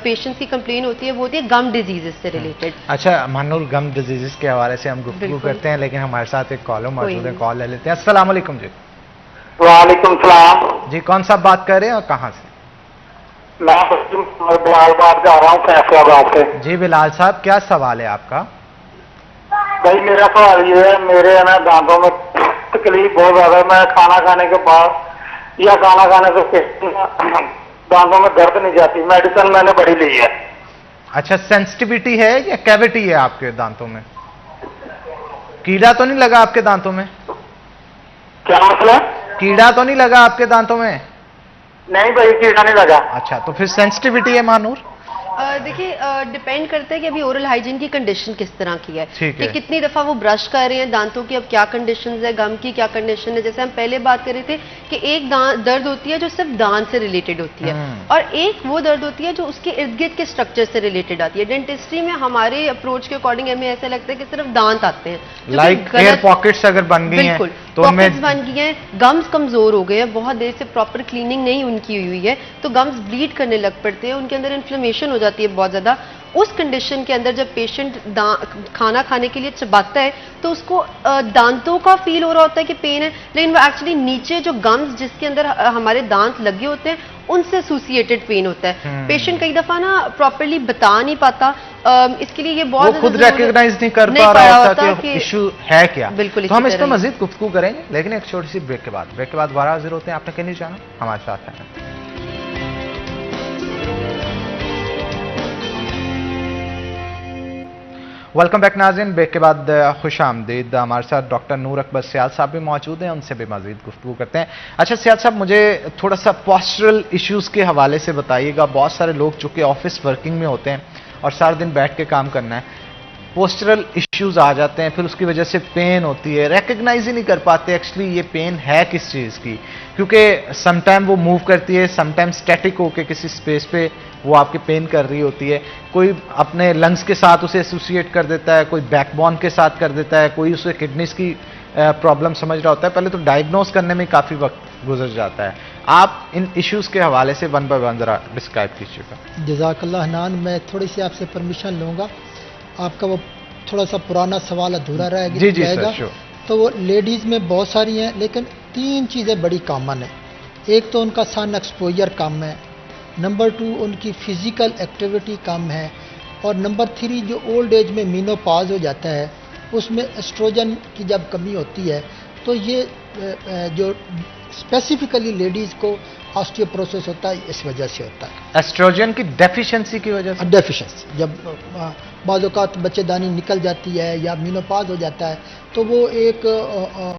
S7: पेशेंट्स की कंप्लेन होती है वो होती है गम डिजीजेस से रिलेटेड।
S1: अच्छा मानूर, गम डिजीजेस के हवाले से हम गुफ्तगू करते हैं, लेकिन हमारे साथ एक कॉलर मौजूद है, कॉल ले लेते हैं। अस्सलाम वालेकुम जी।
S8: वालेकुम सलाम
S1: जी, कौन सा बात कर रहे हैं और कहाँ से?
S8: मैं बिलाल बात कर रहा हूँ फैसलाबाद से।
S1: जी बिलाल साहब, क्या सवाल है आपका?
S8: भाई मेरा सवाल ये है, मेरे है ना दांतों में तकलीफ बहुत ज्यादा है, मैं खाना खाने के बाद या खाना खाने से दांतों में दर्द नहीं जाती, मेडिसिन मैंने बड़ी ली है।
S1: अच्छा, सेंसिटिविटी है या कैविटी है आपके दांतों में? कीड़ा तो नहीं लगा आपके दांतों में?
S8: क्या मसला?
S1: कीड़ा तो नहीं लगा आपके दांतों में?
S8: नहीं भाई, कीड़ा नहीं लगा।
S1: अच्छा, तो फिर सेंसिटिविटी है मानूर?
S7: देखिए डिपेंड करता है कि अभी ओरल हाइजीन की कंडीशन किस तरह की है
S1: ठीक
S7: कि
S1: है।
S7: कितनी दफा वो ब्रश कर रहे हैं, दांतों की अब क्या कंडीशन है, गम की क्या कंडीशन है। जैसे हम पहले बात कर रहे थे कि एक दर्द होती है जो सिर्फ दांत से रिलेटेड होती है और एक वो दर्द होती है जो उसके इर्द गिर्द के स्ट्रक्चर से रिलेटेड आती है। डेंटिस्ट्री में हमारे अप्रोच के अकॉर्डिंग हमें ऐसा लगता है कि सिर्फ दांत आते हैं, जो कि
S1: लाइक
S7: गलत-
S1: एयर पॉकेट्स अगर बन गई हैं
S7: बिल्कुल
S1: तो
S7: पॉकेट्स
S1: उनमें
S7: बन गई हैं, गम्स कमजोर हो गए हैं, बहुत देर से प्रॉपर क्लीनिंग नहीं उनकी हुई है तो गम्स ब्लीड करने लग पड़ते हैं, उनके अंदर इन्फ्लेमेशन हो जाती है बहुत ज्यादा। उस कंडीशन के अंदर जब पेशेंट खाना खाने के लिए चबाता है तो उसको दांतों का फील हो रहा होता है कि पेन है, लेकिन वो एक्चुअली नीचे जो गम्स जिसके अंदर हमारे दांत लगे होते हैं उनसे एसोसिएटेड पेन होता है। पेशेंट कई दफा ना प्रॉपरली बता नहीं पाता, इसके लिए ये बहुत
S1: वो खुद
S7: ज्यादा जरूरत-
S1: रिकॉग्नाइज नहीं कर
S7: नहीं
S1: पा
S7: पा
S1: रहा
S7: रहा
S1: होता
S7: होता
S1: कि
S7: कि-
S1: इशू है क्या।
S7: बिल्कुल
S1: तो हम
S7: इसी
S1: इस पर
S7: तरह ही।
S1: मजीद गुफ्तगू करेंगे, लेकिन एक छोटी सी ब्रेक के बाद दोबारा हाजिर होते हैं। आपने कहीं नहीं जाना, हमारे साथ हैं। वेलकम बैक नाज़रीन, ब्रेक के बाद खुश आमदीद। हमारे साथ डॉक्टर नूर अकबर सियाल साहब भी मौजूद हैं, उनसे भी मजीद गुफ्तगू करते हैं। अच्छा सियाल साहब, मुझे थोड़ा सा पोस्चरल इश्यूज़ के हवाले से बताइएगा। बहुत सारे लोग जो कि ऑफिस वर्किंग में होते हैं और सारा दिन बैठ के काम करना है, पोस्चरल इश्यूज आ जाते हैं, फिर उसकी वजह से पेन होती है, रिकग्नाइज ही नहीं कर पाते एक्चुअली ये पेन है किस चीज़ की, क्योंकि समटाइम वो मूव करती है, समटाइम स्टैटिक होके किसी स्पेस पे वो आपके पेन कर रही होती है। कोई अपने लंग्स के साथ उसे एसोसिएट कर देता है, कोई बैकबोन के साथ कर देता है, कोई उसे किडनीज की प्रॉब्लम समझ रहा होता है। पहले तो डायग्नोज करने में काफ़ी वक्त गुजर जाता है। आप इन इश्यूज़ के हवाले से वन बाय वन ज़रा डिस्क्राइब कीजिएगा।
S5: जज़ाकल्लाह हनान, मैं थोड़ी सी आपसे परमिशन लूँगा। आपका वो थोड़ा सा पुराना सवाल अधूरा रह
S1: जी जी
S5: जाएगा।
S1: Sir, sure.
S5: तो वो लेडीज़ में बहुत सारी हैं, लेकिन 3 चीज़ें बड़ी कॉमन है। एक तो उनका सन एक्सपोजर कम है, नंबर 2 उनकी फिजिकल एक्टिविटी कम है, और नंबर 3 जो ओल्ड एज में मीनोपॉज हो जाता है उसमें एस्ट्रोजन की जब कमी होती है तो ये जो स्पेसिफिकली लेडीज़ को ऑस्टियोपोरोसिस होता है, इस वजह से होता है।
S1: एस्ट्रोजन की डेफिशिएंसी की वजह से,
S5: डेफिशिएंसी जब बाज़ औक़ात बच्चेदानी निकल जाती है या मीनोपॉज हो जाता है तो वो एक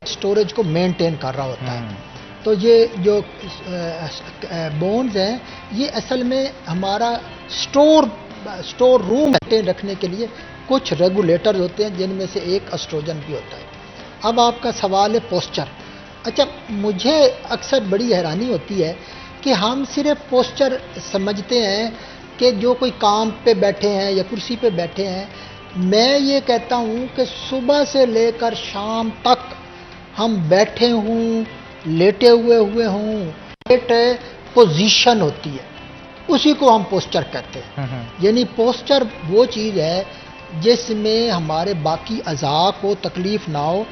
S5: स्टोरेज को मेंटेन कर रहा होता है। तो ये जो बोन्स हैं ये असल में हमारा स्टोर रूम मेंटेन रखने के लिए कुछ रेगुलेटर्स होते हैं, जिनमें से एक एस्ट्रोजन भी होता है। अब आपका सवाल है पोस्चर। अच्छा, मुझे अक्सर बड़ी हैरानी होती है कि हम सिर्फ पोस्चर समझते हैं कि जो कोई काम पे बैठे हैं या कुर्सी पे बैठे हैं। मैं ये कहता हूँ कि सुबह से लेकर शाम तक हम बैठे हूँ, लेटे हुए हूँ, एक पोजीशन होती है, उसी को हम पोस्चर कहते हैं। यानी पोस्चर वो चीज़ है जिसमें हमारे बाकी अज़ा को तकलीफ ना हो,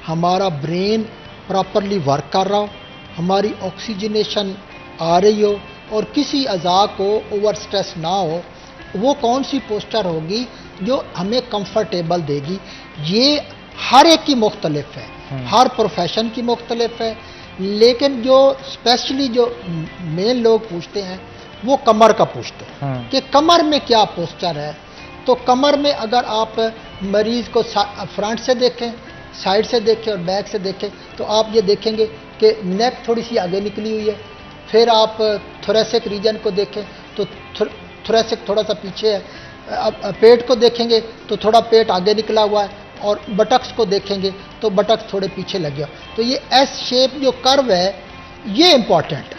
S5: हमारा ब्रेन प्रॉपरली वर्क कर रहा हो, हमारी ऑक्सीजनेशन आ रही हो और किसी अज़ा को ओवर स्ट्रेस ना हो। वो कौन सी पोस्चर होगी जो हमें कंफर्टेबल देगी? ये हर एक की मुख्तलिफ है, हर प्रोफेशन की मुख्तलिफ है, लेकिन जो स्पेशली जो मेन लोग पूछते हैं वो कमर का पूछते हैं कि कमर में क्या पोस्चर है। तो कमर में अगर आप मरीज को फ्रंट से देखें, साइड से देखें और बैक से देखें तो आप ये देखेंगे कि नेक थोड़ी सी आगे निकली हुई है। फिर आप थोरेसिक रीजन को देखें तो थोरेसिक थोड़ा सा पीछे है। अब पेट को देखेंगे तो थोड़ा पेट आगे निकला हुआ है, और बटक्स को देखेंगे तो बटक्स थोड़े पीछे लगे। तो ये एस शेप जो कर्व है ये इंपॉर्टेंट है।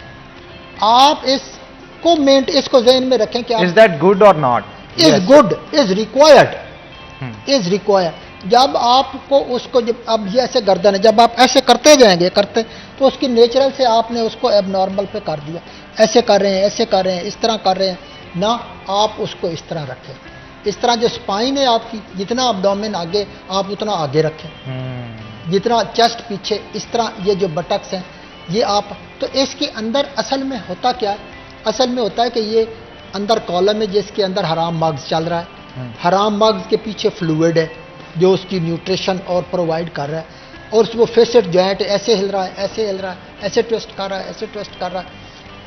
S5: आप इसको ज़हन में रखें कि
S1: इज दैट गुड और not?
S5: Is good, is required, is required. जब आपको उसको, जब अब ये ऐसे गर्दन है, जब आप ऐसे करते जाएंगे तो उसकी नेचुरल से आपने उसको एबनॉर्मल पे कर दिया। ऐसे कर रहे हैं, ऐसे कर रहे हैं, इस तरह कर रहे हैं ना, आप उसको इस तरह रखें। इस तरह जो स्पाइन है आपकी, जितना एब्डोमेन आगे आप उतना आगे रखें, जितना चेस्ट पीछे, इस तरह ये जो बटक्स हैं ये आप। तो इसके अंदर असल में होता क्या है? असल में होता है कि ये अंदर कॉलम है जिसके अंदर हराम मग्ज चल रहा है। हराम मग्ज के पीछे फ्लूइड है जो उसकी न्यूट्रिशन और प्रोवाइड कर रहा है, और वो फेसेट जॉइंट ऐसे हिल रहा है, ऐसे हिल रहा है, ऐसे ट्विस्ट कर रहा है, ऐसे ट्विस्ट कर रहा है।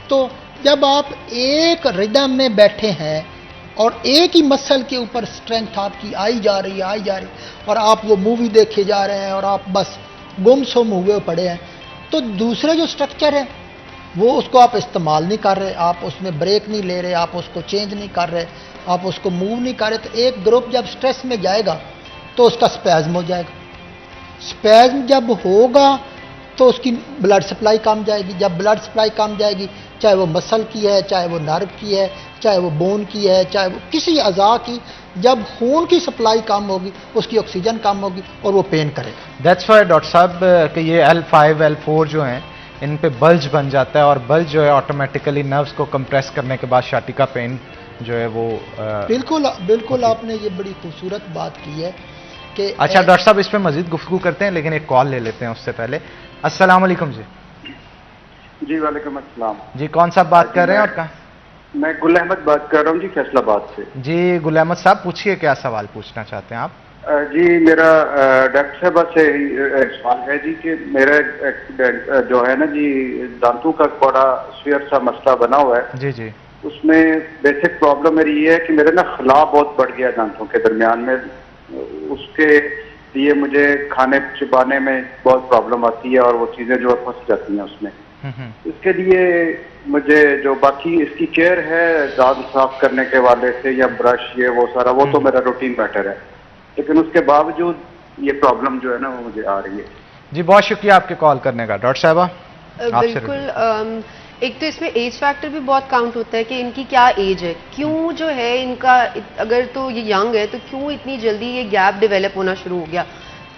S5: तो जब आप एक रिदम में बैठे हैं और एक ही मसल के ऊपर स्ट्रेंथ आपकी आई जा रही है, और आप वो मूवी देखे जा रहे हैं और आप बस गुमसुम हुए पड़े हैं, तो दूसरे जो स्ट्रक्चर है वो उसको आप इस्तेमाल नहीं कर रहे, आप उसमें ब्रेक नहीं ले रहे, आप उसको चेंज नहीं कर रहे, आप उसको मूव नहीं कर रहे, तो एक ग्रुप जब स्ट्रेस में जाएगा तो उसका स्पैज्म हो जाएगा। स्पैज्म जब होगा तो उसकी ब्लड सप्लाई कम जाएगी। जब ब्लड सप्लाई कम जाएगी, चाहे वो मसल की है, चाहे वो नर्व की है, चाहे वो बोन की है, चाहे वो किसी अज़ा की, जब खून की सप्लाई कम होगी, उसकी ऑक्सीजन कम होगी और वो पेन करेगा।
S1: दैट्स वाई डॉक्टर साहब कि ये L5 L4 जो हैं इन पे बल्ज बन जाता है और बल्ज जो है ऑटोमेटिकली नर्व्स को कंप्रेस करने के बाद शाटिका पेन जो है वो
S5: बिल्कुल बिल्कुल आपने ये बड़ी खूबसूरत बात की है कि
S1: अच्छा डॉक्टर साहब इस पे मजीद गुफ्तगू करते हैं, लेकिन एक कॉल ले लेते हैं उससे पहले। अस्सलाम वालेकुम जी।
S6: जी वालेकुम अस्सलाम।
S1: जी कौन साहब बात कर रहे हैं और कहाँ?
S6: मैं गुल अहमद बात कर रहा हूँ जी, फैसलाबाद से।
S1: जी गुल अहमद साहब पूछिए, क्या सवाल पूछना चाहते हैं आप?
S6: जी मेरा डॉक्टर साहबा से सवाल है जी कि मेरा एक्सीडेंट जो है ना जी, दांतों का बड़ा स्फीयर सा मसला बना हुआ है।
S1: जी जी।
S6: उसमें बेसिक प्रॉब्लम मेरी ये है कि मेरे ना खला बहुत बढ़ गया दांतों के दरमियान में, उसके लिए मुझे खाने चबाने में बहुत प्रॉब्लम आती है और वो चीज़ें जो है फंस जाती हैं उसमें। इसके लिए मुझे जो बाकी इसकी केयर है दांत साफ करने के वाले से या ब्रश ये वो सारा, वो तो मेरा रूटीन मैटर है, लेकिन उसके बावजूद ये प्रॉब्लम जो है ना वो मुझे आ रही है।
S1: जी बहुत शुक्रिया आपके कॉल करने का डॉक्टर साहबा।
S7: बिल्कुल। एक तो इसमें एज फैक्टर भी बहुत काउंट होता है कि इनकी क्या एज है, क्यों जो है इनका, अगर तो ये यंग है तो क्यों इतनी जल्दी ये गैप डेवलप होना शुरू हो गया।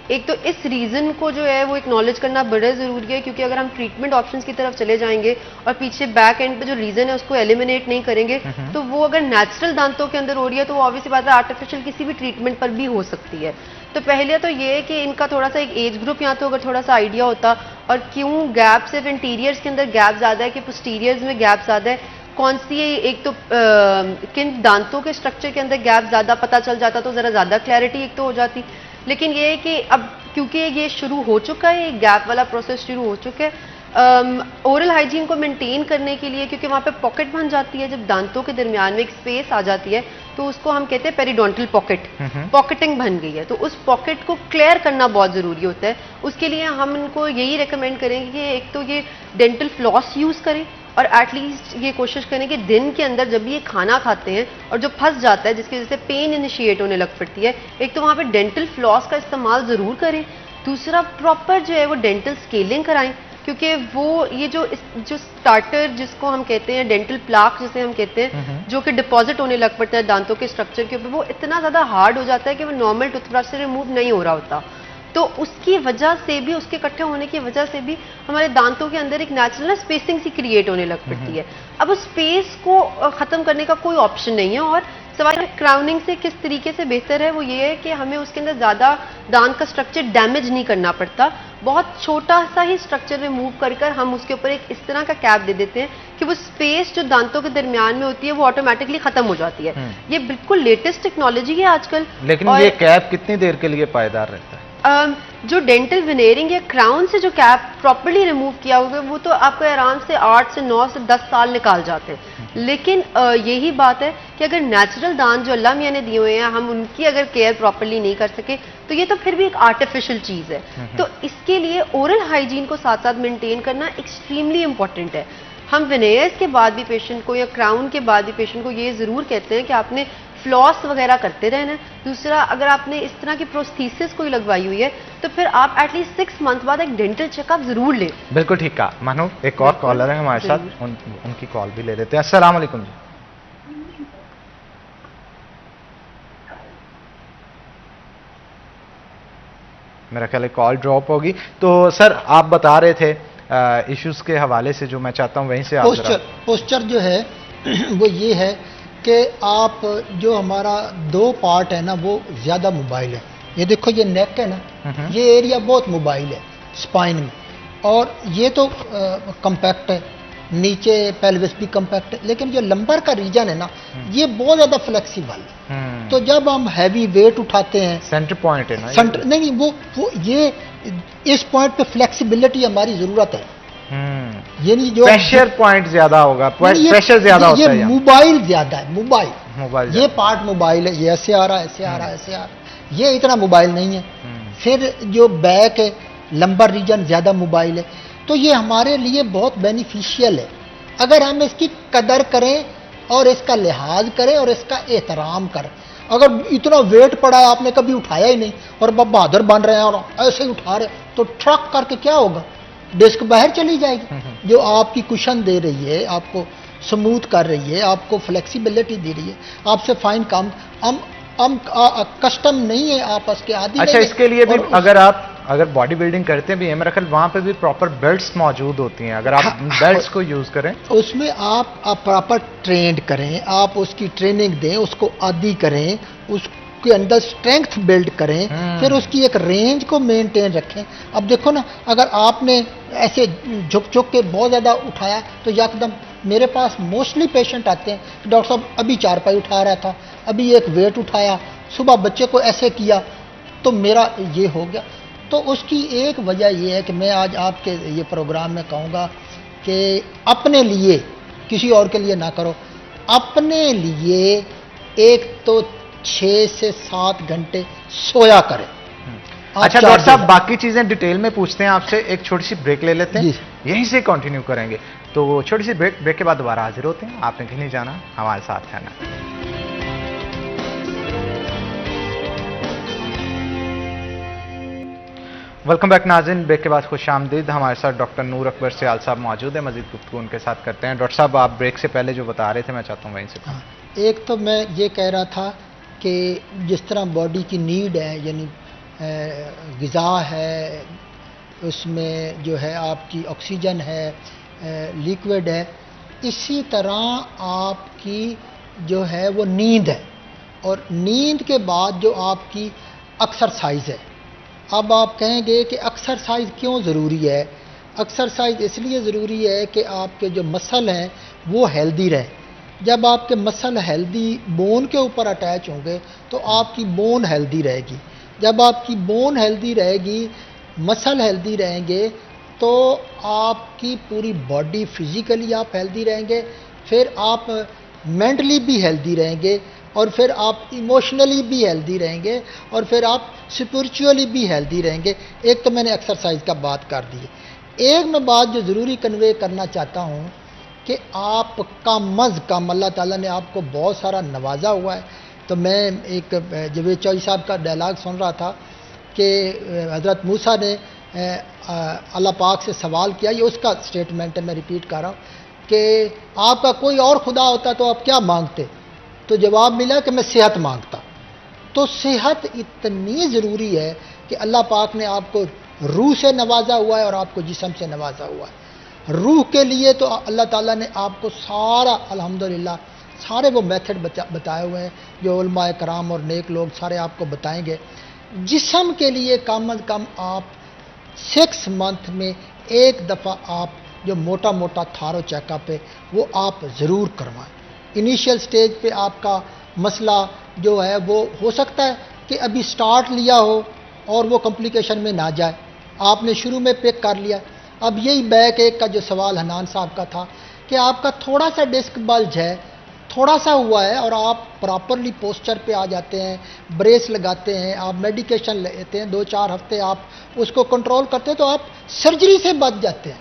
S7: एक तो इस रीज़न को जो है वो एक्नॉलेज करना बड़ा ज़रूरी है, क्योंकि अगर हम ट्रीटमेंट ऑप्शंस की तरफ चले जाएंगे और पीछे बैक एंड पे जो रीज़न है उसको एलिमिनेट नहीं करेंगे तो वो अगर नेचुरल दांतों के अंदर हो रही है तो वो ऑब्वियसली बात है आर्टिफिशियल किसी भी ट्रीटमेंट पर भी हो सकती है। तो पहले तो ये है कि इनका थोड़ा सा एक एज ग्रुप यहाँ तो अगर थोड़ा सा आइडिया होता, और क्यों गैप सिर्फ इंटीरियर्स के अंदर गैप ज़्यादा है कि पोस्टीरियर्स में गैप ज़्यादा है, कौन सी एक तो किन दांतों के स्ट्रक्चर के अंदर गैप ज़्यादा पता चल जाता तो ज़रा ज़्यादा क्लैरिटी एक तो हो जाती। लेकिन ये है कि अब क्योंकि ये शुरू हो चुका है, गैप वाला प्रोसेस शुरू हो चुका है, ओरल हाइजीन को मेंटेन करने के लिए, क्योंकि वहाँ पे पॉकेट बन जाती है, जब दांतों के दरमियान में एक स्पेस आ जाती है तो उसको हम कहते हैं पेरिडोंटल पॉकेट, पॉकेटिंग बन गई है, तो उस पॉकेट को क्लियर करना बहुत ज़रूरी होता है। उसके लिए हम इनको यही रेकमेंड करेंगे कि एक तो ये डेंटल फ्लॉस यूज़ करें और एटलीस्ट ये कोशिश करें कि दिन के अंदर जब भी ये खाना खाते हैं और जो फंस जाता है जिसकी वजह से पेन इनिशिएट होने लग पड़ती है, एक तो वहाँ पे डेंटल फ्लॉस का इस्तेमाल ज़रूर करें। दूसरा प्रॉपर जो है वो डेंटल स्केलिंग कराएं, क्योंकि वो ये जो स्टार्टर जिसको हम कहते हैं डेंटल प्लाक जिसे हम कहते हैं, जो कि डिपॉजिट होने लग पड़ता है दांतों के स्ट्रक्चर के ऊपर, वो इतना ज़्यादा हार्ड हो जाता है कि वो नॉर्मल टूथब्रश से रिमूव नहीं हो रहा होता। तो उसकी वजह से भी, उसके इकट्ठे होने की वजह से भी हमारे दांतों के अंदर एक नेचुरल स्पेसिंग सी क्रिएट होने लग पड़ती है। अब उस स्पेस को ख़त्म करने का कोई ऑप्शन नहीं है, और सवाल क्राउनिंग से किस तरीके से बेहतर है वो ये है कि हमें उसके अंदर ज़्यादा दांत का स्ट्रक्चर डैमेज नहीं करना पड़ता, बहुत छोटा सा ही स्ट्रक्चर रिमूव कर हम उसके ऊपर एक इस तरह का कैप दे देते हैं कि वो स्पेस जो दांतों के दरमियान में होती है वो ऑटोमेटिकली खत्म हो जाती है। ये बिल्कुल लेटेस्ट टेक्नोलॉजी है आजकल।
S1: लेकिन ये कैप कितनी देर के लिए पायदार रहता है?
S7: जो डेंटल विनेयरिंग या क्राउन से जो कैप प्रॉपर्ली रिमूव किया होगा वो तो आपको आराम से 8 से 9 से 10 साल निकाल जाते हैं। लेकिन यही बात है कि अगर नेचुरल दांत जो अल्लाह मियां ने दिए हुए हैं हम उनकी अगर केयर प्रॉपर्ली नहीं कर सके तो ये तो फिर भी एक आर्टिफिशियल चीज़ है। तो इसके लिए ओरल हाइजीन को साथ साथ मेंटेन करना एक्सट्रीमली इंपॉर्टेंट है। हम विनेयर्स के बाद भी पेशेंट को या क्राउन के बाद भी पेशेंट को ये ज़रूर कहते हैं कि आपने फ्लॉस वगैरह करते रहना है। दूसरा, अगर आपने इस तरह की प्रोस्थीसिस कोई लगवाई हुई है तो फिर आप एटलीस्ट 6 मंथ बाद एक डेंटल चेकअप जरूर लें।
S1: बिल्कुल ठीक कहा। मानो एक और कॉलर है हमारे साथ, उनकी कॉल भी ले लेते हैं। अस्सलाम वालेकुम जी। मेरा ख्याल है कॉल ड्रॉप होगी। तो सर आप बता रहे थे इश्यूज के हवाले से, जो मैं चाहता हूं वहीं से आप
S5: पोस्चर जो है वो ये है कि आप जो हमारा 2 पार्ट है ना वो ज़्यादा मोबाइल है। ये देखो ये नेक है ना, ये एरिया बहुत मोबाइल है स्पाइन में, और ये तो कम्पैक्ट है, नीचे पेल्विस भी कम्पैक्ट है, लेकिन जो लंबर का रीजन है ना ये बहुत ज़्यादा फ्लेक्सिबल है। तो जब हम हैवी वेट उठाते हैं,
S1: सेंटर पॉइंट है ना,
S5: सेंटर नहीं वो ये इस पॉइंट पे फ्लेक्सिबिलिटी हमारी ज़रूरत है। ये नहीं जो
S1: प्रेशर पॉइंट ज्यादा होगा, प्रेशर ज्यादा होता है,
S5: मोबाइल ज्यादा है, मोबाइल ये पार्ट मोबाइल है, ये ऐसे आ रहा है, ऐसे आ रहा है, ऐसे आ रहा है, ये इतना मोबाइल नहीं है। फिर जो बैक है लंबर रीजन ज्यादा मोबाइल है। तो ये हमारे लिए बहुत बेनिफिशियल है अगर हम इसकी कदर करें और इसका लिहाज करें और इसका एहतराम करें। अगर इतना वेट पड़ा है आपने कभी उठाया ही नहीं और बहादुर बन रहे हैं और ऐसे ही उठा रहे तो ट्रक करके क्या होगा, डिस्क बाहर चली जाएगी। जो आपकी कुशन दे रही है, आपको स्मूथ कर रही है, आपको फ्लेक्सिबिलिटी दे रही है, आपसे फाइन काम हम कस्टम नहीं है आपस के आदि।
S1: अच्छा, इसके लिए भी अगर बॉडी बिल्डिंग करते भी हैं मेरा ख्याल वहां पे भी प्रॉपर बेल्ट्स मौजूद होती हैं, अगर आप बेल्ट्स को यूज करें
S5: उसमें आप प्रॉपर ट्रेंड करें, आप उसकी ट्रेनिंग दें, उसको आदी करें, उसके अंदर स्ट्रेंथ बिल्ड करें, फिर उसकी एक रेंज को मेंटेन रखें। अब देखो ना, अगर आपने ऐसे झुक झुक के बहुत ज़्यादा उठाया तो यकदम मेरे पास मोस्टली पेशेंट आते हैं कि डॉक्टर साहब अभी चारपाई उठा रहा था, अभी एक वेट उठाया, सुबह बच्चे को ऐसे किया तो मेरा ये हो गया। तो उसकी एक वजह यह है कि मैं आज आपके ये प्रोग्राम में कहूँगा कि अपने लिए, किसी और के लिए ना करो, अपने लिए एक तो 6 से 7 घंटे सोया करें।
S1: अच्छा डॉक्टर साहब, बाकी चीजें डिटेल में पूछते हैं आपसे, एक छोटी सी ब्रेक ले लेते हैं, यहीं से कंटिन्यू करेंगे। तो छोटी सी ब्रेक के बाद दोबारा हाजिर होते हैं। आपने कहीं नहीं जाना, हमारे साथ रहना। वेलकम बैक नाज़रीन, ब्रेक के बाद खुश आमदीद। हमारे साथ डॉक्टर नूर अकबर सियाल साहब मौजूद है, मजीद गुफ्तगू उनके साथ करते हैं। डॉक्टर साहब, आप ब्रेक से पहले जो बता रहे थे मैं चाहता हूँ वहीं से।
S5: एक तो मैं ये कह रहा था कि जिस तरह बॉडी की नीड है, यानी ग़िज़ा है, उसमें जो है आपकी ऑक्सीजन है, लिक्विड है, इसी तरह आपकी जो है वो नींद है, और नींद के बाद जो आपकी एक्सरसाइज है। अब आप कहेंगे कि एक्सरसाइज क्यों ज़रूरी है? एक्सरसाइज इसलिए ज़रूरी है कि आपके जो मसल हैं वो हेल्दी रहें। जब आपके मसल हेल्दी बोन के ऊपर अटैच होंगे तो आपकी बोन हेल्दी रहेगी। जब आपकी बोन हेल्दी रहेगी, मसल हेल्दी रहेंगे, तो आपकी पूरी बॉडी फिज़िकली आप हेल्दी रहेंगे, फिर आप मेंटली भी हेल्दी रहेंगे, और फिर आप इमोशनली भी हेल्दी रहेंगे, और फिर आप स्पिरिचुअली भी हेल्दी रहेंगे। एक तो मैंने एक्सरसाइज का बात कर दी। एक मैं बात जो ज़रूरी कन्वे करना चाहता हूँ कि आपका कम अल्लाह ताला ने आपको बहुत सारा नवाजा हुआ है। तो मैं एक जवेद चौधरी साहब का डायलॉग सुन रहा था कि हज़रत मूसा ने अल्लाह पाक से सवाल किया, ये उसका स्टेटमेंट है, मैं रिपीट कर रहा हूँ कि आपका कोई और खुदा होता तो आप क्या मांगते? तो जवाब मिला कि मैं सेहत मांगता। तो सेहत इतनी ज़रूरी है कि अल्लाह पाक ने आपको रूह से नवाजा हुआ है और आपको जिस्म से नवाजा हुआ है। रूह के लिए तो अल्लाह ताला ने आपको सारा अल्हम्दुलिल्लाह सारे वो मेथड बताए हुए हैं जो उलमाए कराम और नेक लोग सारे आपको बताएंगे। जिस्म के लिए कम अज़ कम आप 6 मंथ में एक दफ़ा आप जो मोटा मोटा थारो चेकअप है वो आप ज़रूर करवाएं। इनिशियल स्टेज पे आपका मसला जो है वो हो सकता है कि अभी स्टार्ट लिया हो और वो कॉम्प्लिकेशन में ना जाए, आपने शुरू में पिक कर लिया। अब यही बैक एक का जो सवाल हनान साहब का था कि आपका थोड़ा सा डिस्क बल्ज है, थोड़ा सा हुआ है, और आप प्रॉपरली पोस्चर पे आ जाते हैं, ब्रेस लगाते हैं, आप मेडिकेशन लेते हैं, 2-4 हफ्ते आप उसको कंट्रोल करते हैं, तो आप सर्जरी से बच जाते हैं।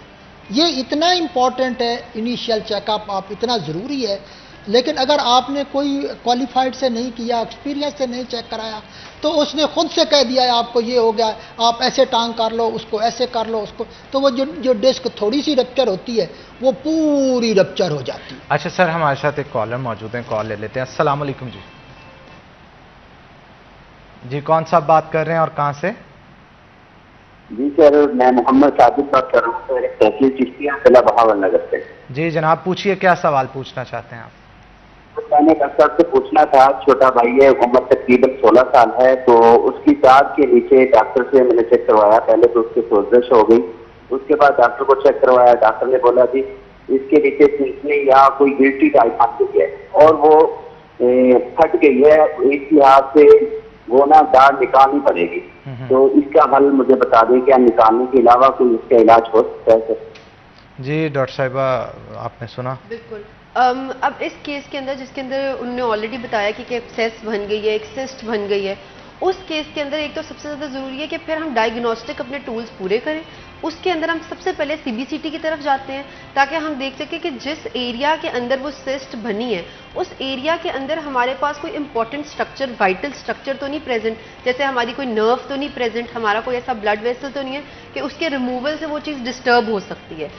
S5: ये इतना इम्पॉर्टेंट है, इनिशियल चेकअप आप इतना ज़रूरी है। लेकिन अगर आपने कोई क्वालिफाइड से नहीं किया, एक्सपीरियंस से नहीं चेक कराया, तो उसने खुद से कह दिया है आपको ये हो गया, आप ऐसे टांग कर लो, उसको ऐसे कर लो, उसको, तो वो जो डिस्क थोड़ी सी रप्चर होती है वो पूरी रप्चर हो जाती है।
S1: अच्छा सर, हमारे साथ एक कॉलर मौजूद है, कॉल ले लेते हैं। अस्सलाम वालेकुम जी। जी कौन साहब बात कर रहे हैं और कहाँ से?
S9: जी सर, मैं मोहम्मद सादिक बात कर रहा हूँ, तहसील चिश्तिया, जिला बहावल नगर से।
S1: जी जनाब, पूछिए, क्या सवाल पूछना चाहते हैं आप?
S9: मैंने डॉक्टर से पूछना था, छोटा भाई है, उम्र तकरीबन 16 साल है, तो उसकी दांत के नीचे डॉक्टर से मैंने चेक करवाया। पहले तो उसकी सोजश हो गई, उसके बाद डॉक्टर को चेक करवाया, डॉक्टर ने बोला कि इसके नीचे चिंचने या कोई गिल्टी टाइप आ गई है और वो फट गई है, एक लिहाज से वो ना दांत निकालनी पड़ेगी। तो इसका हल मुझे बता दें, क्या निकालने के अलावा कोई इसका इलाज हो सकता है सर?
S1: जी डॉक्टर साहिबा, आपने सुना?
S7: बिल्कुल। अब इस केस के अंदर, जिसके अंदर उन्होंने ऑलरेडी बताया कि एब्सेस बन गई है, एक सिस्ट बन गई है, उस केस के अंदर एक तो सबसे ज़्यादा ज़रूरी है कि फिर हम डायग्नोस्टिक अपने टूल्स पूरे करें, उसके अंदर हम सबसे पहले सीबीसीटी की तरफ जाते हैं ताकि हम देख सकें कि जिस एरिया के अंदर वो सिस्ट बनी है उस एरिया के अंदर हमारे पास कोई इंपॉर्टेंट स्ट्रक्चर, वाइटल स्ट्रक्चर तो नहीं प्रेजेंट, जैसे हमारी कोई नर्व तो नहीं प्रेजेंट, हमारा कोई ऐसा ब्लड वेसल तो नहीं है कि उसके रिमूवल से वो चीज़ डिस्टर्ब हो सकती है।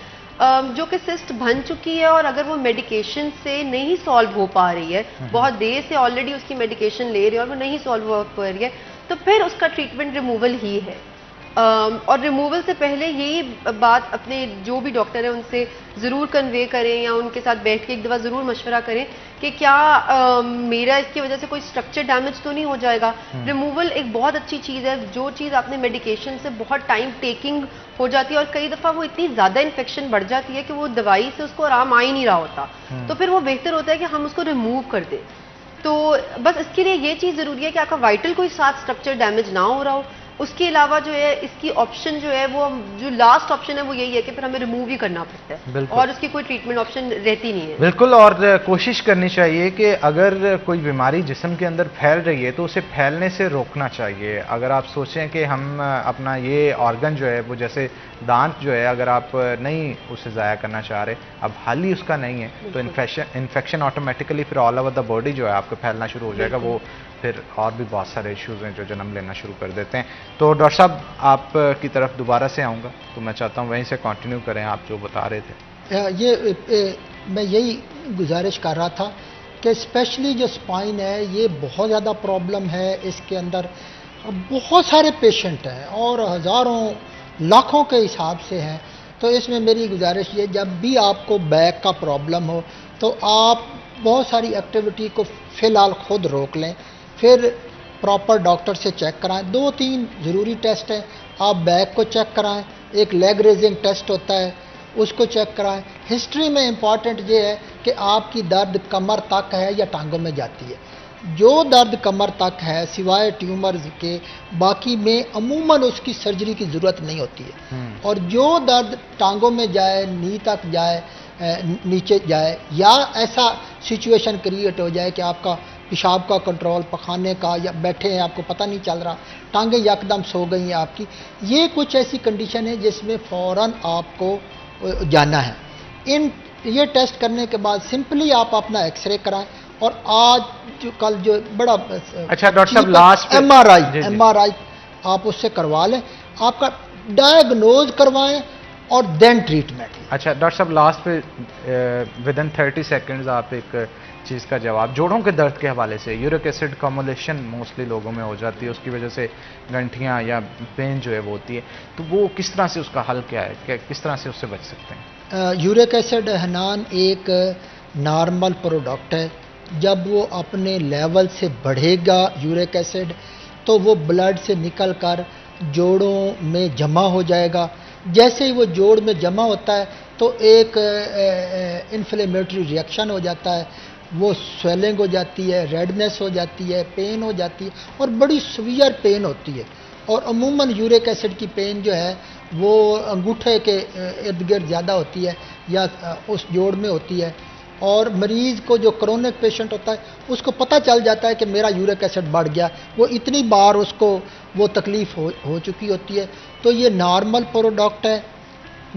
S7: जो कि सिस्ट बन चुकी है और अगर वो मेडिकेशन से नहीं सॉल्व हो पा रही है, बहुत देर से ऑलरेडी उसकी मेडिकेशन ले रही है और वो नहीं सॉल्व हो पा रही है, तो फिर उसका ट्रीटमेंट रिमूवल ही है। और रिमूवल से पहले यही बात अपने जो भी डॉक्टर है उनसे ज़रूर कन्वे करें या उनके साथ बैठ के एक दफ़ा ज़रूर मशवरा करें कि क्या मेरा इसकी वजह से कोई स्ट्रक्चर डैमेज तो नहीं हो जाएगा। रिमूवल एक बहुत अच्छी चीज़ है, जो चीज़ आपने मेडिकेशन से बहुत टाइम टेकिंग हो जाती है और कई दफ़ा वो इतनी ज़्यादा इन्फेक्शन बढ़ जाती है कि वो दवाई से उसको आराम आ ही नहीं रहा होता, तो फिर वो बेहतर होता है कि हम उसको रिमूव कर दें। तो बस इसके लिए ये चीज़ ज़रूरी है कि आपका वाइटल कोई साथ स्ट्रक्चर डैमेज ना हो रहा हो। उसके अलावा जो है इसकी ऑप्शन जो है वो जो लास्ट ऑप्शन है वो यही है कि फिर हमें रिमूव ही करना पड़ता है और उसकी कोई ट्रीटमेंट ऑप्शन रहती नहीं है।
S1: बिल्कुल, और कोशिश करनी चाहिए कि अगर कोई बीमारी जिस्म के अंदर फैल रही है तो उसे फैलने से रोकना चाहिए। अगर आप सोचें कि हम अपना ये ऑर्गन जो है वो जैसे दांत जो है अगर आप नहीं उसे ज़ाया करना चाह रहे, अब हाल ही उसका नहीं है, तो इन्फेक्शन ऑटोमेटिकली फिर ऑल ओवर द बॉडी जो है आपको फैलना शुरू हो जाएगा, वो फिर और भी बहुत सारे इश्यूज हैं जो जन्म लेना शुरू कर देते हैं। तो डॉक्टर साहब आप की तरफ दोबारा से आऊँगा, तो मैं चाहता हूँ वहीं से कंटिन्यू करें आप जो बता रहे थे।
S5: मैं यही गुजारिश कर रहा था कि स्पेशली जो स्पाइन है ये बहुत ज़्यादा प्रॉब्लम है, इसके अंदर बहुत सारे पेशेंट हैं और हज़ारों लाखों के हिसाब से हैं। तो इसमें मेरी गुजारिश ये, जब भी आपको बैक का प्रॉब्लम हो तो आप बहुत सारी एक्टिविटी को फ़िलहाल खुद रोक लें, फिर प्रॉपर डॉक्टर से चेक कराएं। 2-3 ज़रूरी टेस्ट हैं, आप बैक को चेक कराएं, एक लेग रेजिंग टेस्ट होता है उसको चेक कराएं। हिस्ट्री में इम्पॉर्टेंट ये है कि आपकी दर्द कमर तक है या टांगों में जाती है। जो दर्द कमर तक है सिवाय ट्यूमर्स के, बाकी में अमूमन उसकी सर्जरी की ज़रूरत नहीं होती है। और जो दर्द टांगों में जाए, नी तक जाए, नीचे जाए, या ऐसा सिचुएशन क्रिएट हो जाए कि आपका पेशाब का कंट्रोल, पखाने का, या बैठे हैं आपको पता नहीं चल रहा, टांगें यकदम सो गई हैं आपकी, ये कुछ ऐसी कंडीशन है जिसमें फ़ौरन आपको जाना है। ये टेस्ट करने के बाद सिंपली आप अपना एक्सरे कराएं और आज जो कल जो बड़ा
S1: अच्छा डॉक्टर साहब लास्ट
S5: एमआरआई आप उससे करवा लें, आपका डायग्नोज करवाएं और देन ट्रीटमेंट।
S1: अच्छा डॉक्टर साहब लास्ट पे विदिन 30 सेकेंड्स आप एक चीज़ का जवाब, जोड़ों के दर्द के हवाले से यूरिक एसिड कम्युलेशन मोस्टली लोगों में हो जाती है, उसकी वजह से गंठियाँ या पेन जो है वो होती है, तो वो किस तरह से उसका हल क्या है, किस तरह से उससे बच सकते हैं?
S5: यूरिक एसिड हनान एक नॉर्मल प्रोडक्ट है, जब वो अपने लेवल से बढ़ेगा यूरिक एसिड तो वो ब्लड से निकल कर जोड़ों में जमा हो जाएगा। जैसे ही वो जोड़ में जमा होता है तो एक इन्फ्लेमेटरी रिएक्शन हो जाता है, वो स्वेलिंग हो जाती है, रेडनेस हो जाती है, पेन हो जाती है और बड़ी सीवियर पेन होती है। और अमूमन यूरिक एसिड की पेन जो है वो अंगूठे के इर्द गिर्द ज़्यादा होती है या उस जोड़ में होती है। और मरीज़ को जो क्रोनिक पेशेंट होता है उसको पता चल जाता है कि मेरा यूरिक एसिड बढ़ गया, वो इतनी बार उसको वो तकलीफ़ हो चुकी होती है। तो ये नॉर्मल प्रोडक्ट है,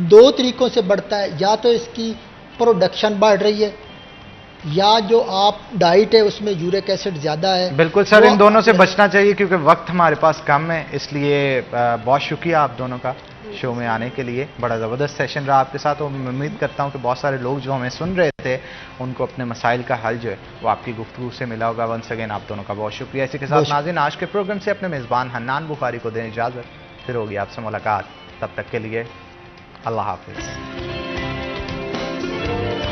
S5: 2 तरीक़ों से बढ़ता है, या तो इसकी प्रोडक्शन बढ़ रही है या जो आप डाइट है उसमें यूरिक एसिड ज़्यादा है।
S1: बिल्कुल सर, इन दोनों से बचना चाहिए क्योंकि वक्त हमारे पास कम है, इसलिए बहुत शुक्रिया आप दोनों का शो में आने के लिए। बड़ा ज़बरदस्त सेशन रहा आपके साथ और मैं उम्मीद करता हूँ कि बहुत सारे लोग जो हमें सुन रहे थे उनको अपने मसाइल का हल जो है वो आपकी गुफ्तगू से मिला होगा। वंस अगेन आप दोनों का बहुत शुक्रिया। इसी के साथ नाज़रीन आज के प्रोग्राम से अपने मेज़बान हन्नान बुखारी को दें इजाज़त, फिर होगी आपसे मुलाकात, तब तक के लिए अल्लाह हाफिज़।